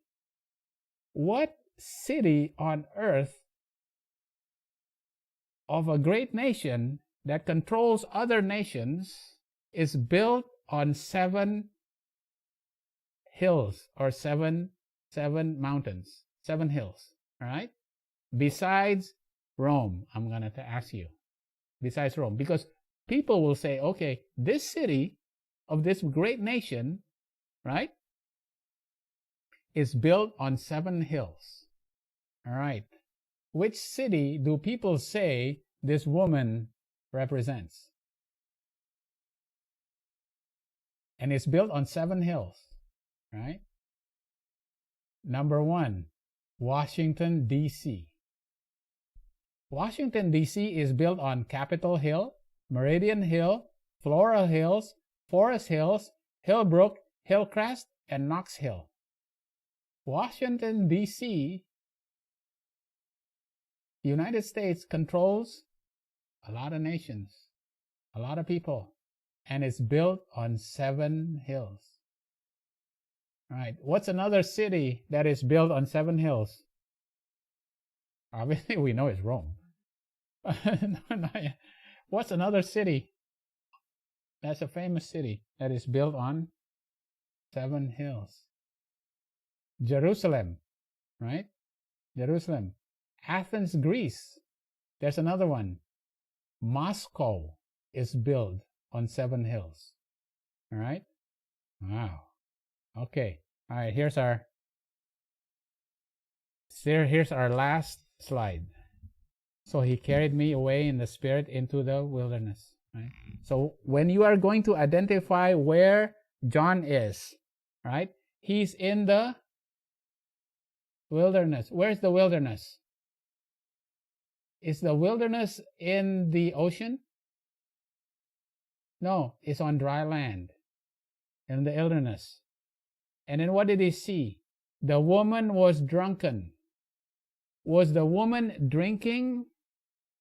What city on earth of a great nation that controls other nations is built on 7 hills or seven mountains, 7 hills, all right? Besides Rome, I'm going to ask you, besides Rome, because people will say, okay, this city of this great nation, right, is built on 7 hills. All right. Which city do people say this woman represents? And it's built on 7 hills, right? Number 1, Washington, D.C. Washington, D.C. is built on Capitol Hill, Meridian Hill, Floral Hills, Forest Hills, Hillbrook, Hillcrest, and Knox Hill. Washington, D.C., the United States controls a lot of nations, a lot of people, and it's built on 7 hills. All right. What's another city that is built on 7 hills? Obviously, we know it's Rome. What's another city that's a famous city that is built on 7 hills? Jerusalem, right? Jerusalem. Athens, Greece. There's another one. Moscow is built on 7 hills. All right? Wow. Okay. All right, here's our last slide. So he carried me away in the spirit into the wilderness. Right? So when you are going to identify where John is, right? He's in the wilderness. Where's the wilderness? Is the wilderness in the ocean? No, it's on dry land, in the wilderness. And then what did he see? The woman was drunken. Was the woman drinking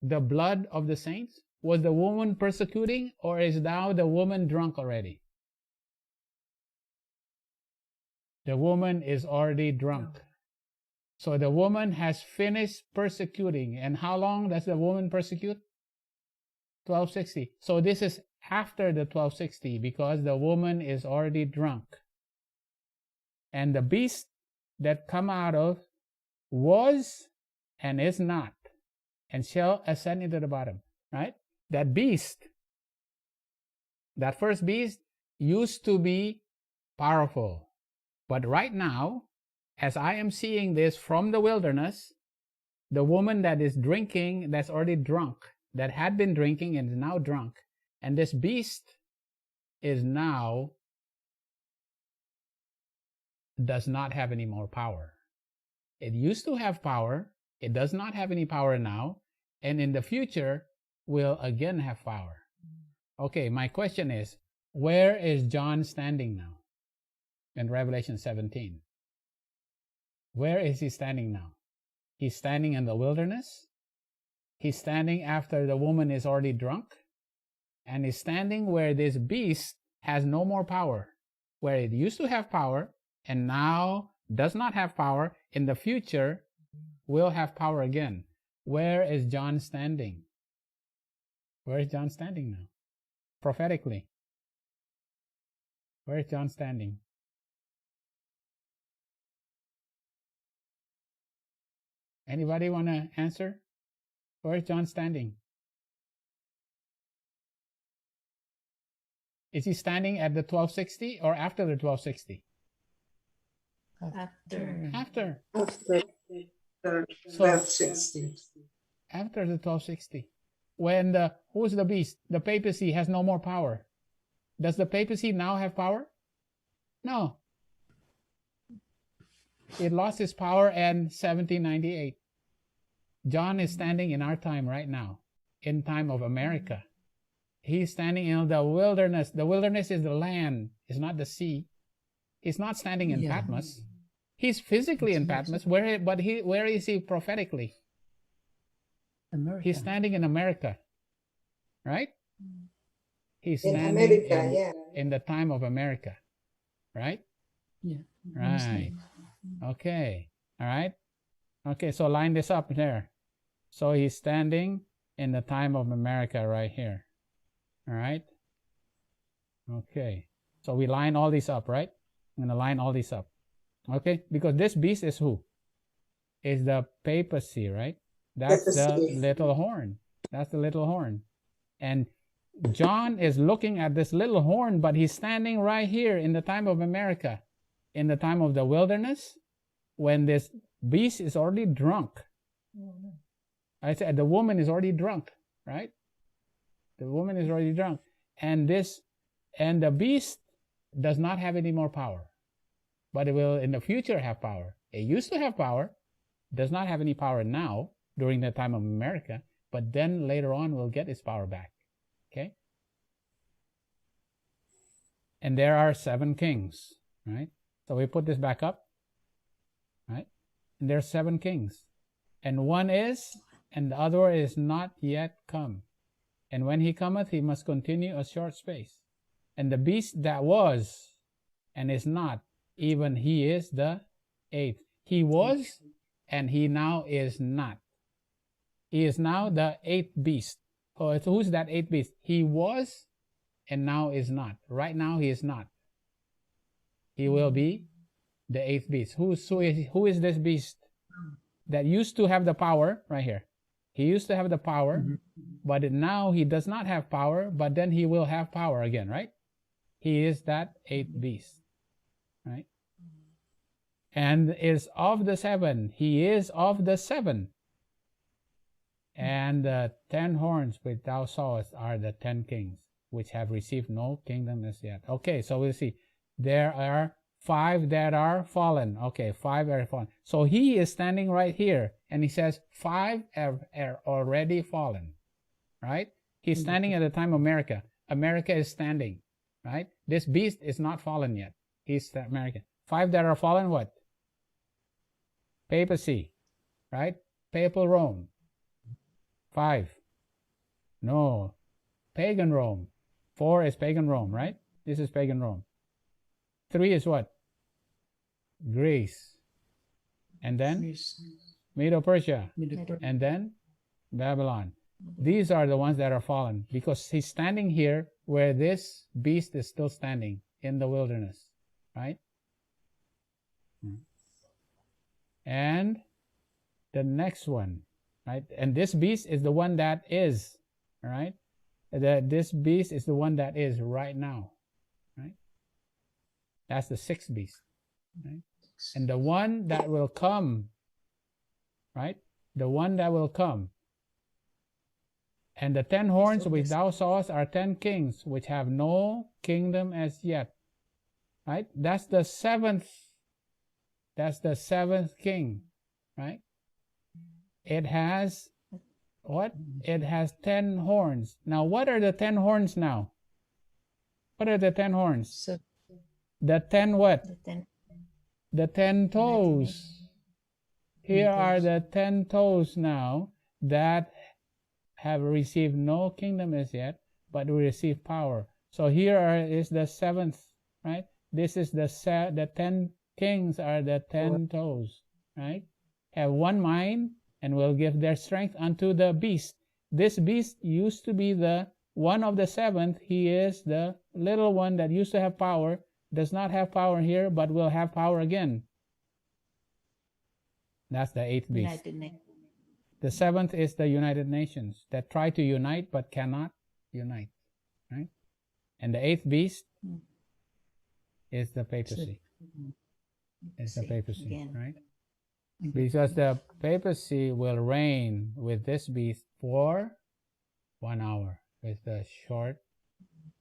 the blood of the saints? Was the woman persecuting, or is now the woman drunk already? The woman is already drunk. So the woman has finished persecuting. And how long does the woman persecute? 1260. So this is after the 1260 because the woman is already drunk. And the beast that come out of was and is not and shall ascend into the bottom, right? That beast, that first beast used to be powerful. But right now, as I am seeing this from the wilderness, the woman that is drinking, that's already drunk, that had been drinking and is now drunk, and this beast is now, does not have any more power. It used to have power, it does not have any power now, and in the future will again have power. Okay, my question is, where is John standing now in Revelation 17? Where is he standing now? He's standing in the wilderness. He's standing after the woman is already drunk. And he's standing where this beast has no more power. Where it used to have power and now does not have power. In the future will have power again. Where is John standing? Where is John standing now? Prophetically. Where is John standing? Anybody want to answer? Where is John standing? Is he standing at the 1260 or after the 1260? After. After. After the So 1260. after the 1260. When who's the beast? The papacy has no more power. Does the papacy now have power? No. It lost its power in 1798. John is standing in our time right now, in time of America. He's standing in the wilderness. The wilderness is the land, it's not the sea. He's not standing in Patmos. He's physically in Patmos, where is he prophetically? America. He's standing in America, right? He's In standing America, in the time of America, right? Yeah. Right. Okay. All right. Okay, so line this up there. So he's standing in the time of America right here. All right. Okay. So we line all these up, right? I'm going to line all these up. Okay? Because this beast is who? Is the papacy, right? That's the little horn. That's the little horn. And John is looking at this little horn, but he's standing right here in the time of America, in the time of the wilderness, when this beast is already drunk. I said the woman is already drunk, right? The woman is already drunk. And the beast does not have any more power, but it will in the future have power. It used to have power, does not have any power now during the time of America, but then later on will get its power back. Okay? And there are 7 kings, right? So we put this back up, right? And there are 7 kings. And one is, and the other is not yet come. And when he cometh, he must continue a short space. And the beast that was and is not, even he is the 8th. He was, and he now is not. He is now the 8th beast. Oh, who's that 8th beast? He was, and now is not. Right now he is not. He will be the 8th beast. Who is this beast that used to have the power? Right here. He used to have the power, but now he does not have power, but then he will have power again, right? He is that 8th beast, right? And is of the 7. He is of the 7. And the 10 horns which thou sawest are the 10 kings, which have received no kingdom as yet. Okay, so we'll see. There are 5 that are fallen. Okay, 5 are fallen. So he is standing right here, and he says 5 are already fallen, right? He's standing at the time of America. America is standing, right? This beast is not fallen yet. He's America. 5 that are fallen, what? Papacy, right? Papal Rome. 5. No. Pagan Rome. 4 is pagan Rome, right? This is pagan Rome. 3 is what? Greece. And then Medo-Persia. And then Babylon. These are the ones that are fallen, because he's standing here where this beast is still standing in the wilderness, right? And the next one, right? And this beast is the one that is, all right? This beast is the one that is right now, right? That's the sixth beast, right? And the one that will come, right? The one that will come. And the 10 horns which thou sawest are 10 kings, which have no kingdom as yet, right? That's the seventh king, right? It has what? It has 10 horns. Now, what are the 10 horns now? What are the 10 horns? So The 10 what? the 10 The 10 toes. Here are the 10 toes now that have received no kingdom as yet, but will receive power. So here is the seventh, right? This is the 10 kings are the 10 toes, right? Have one mind and will give their strength unto the beast. This beast used to be the one of the seventh. He is the little one that used to have power, does not have power here, but will have power again. That's the eighth beast. The seventh is the United Nations that try to unite but cannot unite, right? And the eighth beast is the papacy. It's the papacy, again. right? Because the papacy will reign with this beast for 1 hour with the short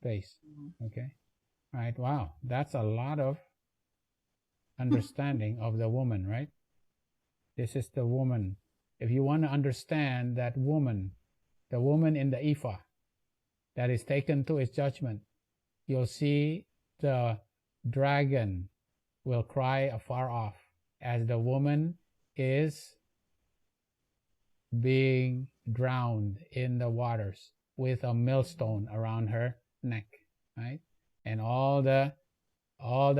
pace, okay? Right, wow, that's a lot of understanding of the woman, right? This is the woman. If you want to understand that woman, the woman in the ephah that is taken to its judgment, you'll see the dragon will cry afar off as the woman is being drowned in the waters with a millstone around her neck, right? And all the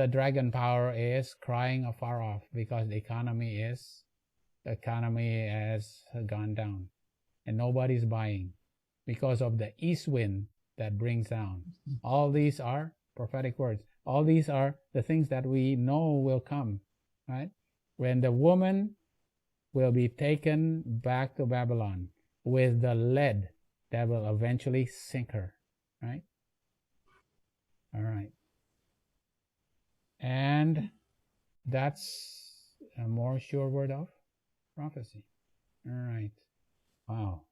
dragon power is crying afar off because the economy has gone down and nobody's buying because of the east wind that brings down. All these are prophetic words. All these are the things that we know will come, right? When the woman will be taken back to Babylon with the lead that will eventually sink her, right? All right. And that's a more sure word of prophecy. All right. Wow.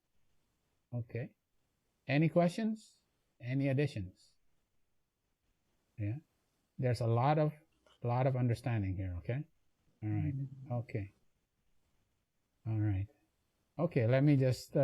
Okay. Any questions? Any additions? Yeah. There's a lot of understanding here, okay? All right. Okay. All right. Okay, let me just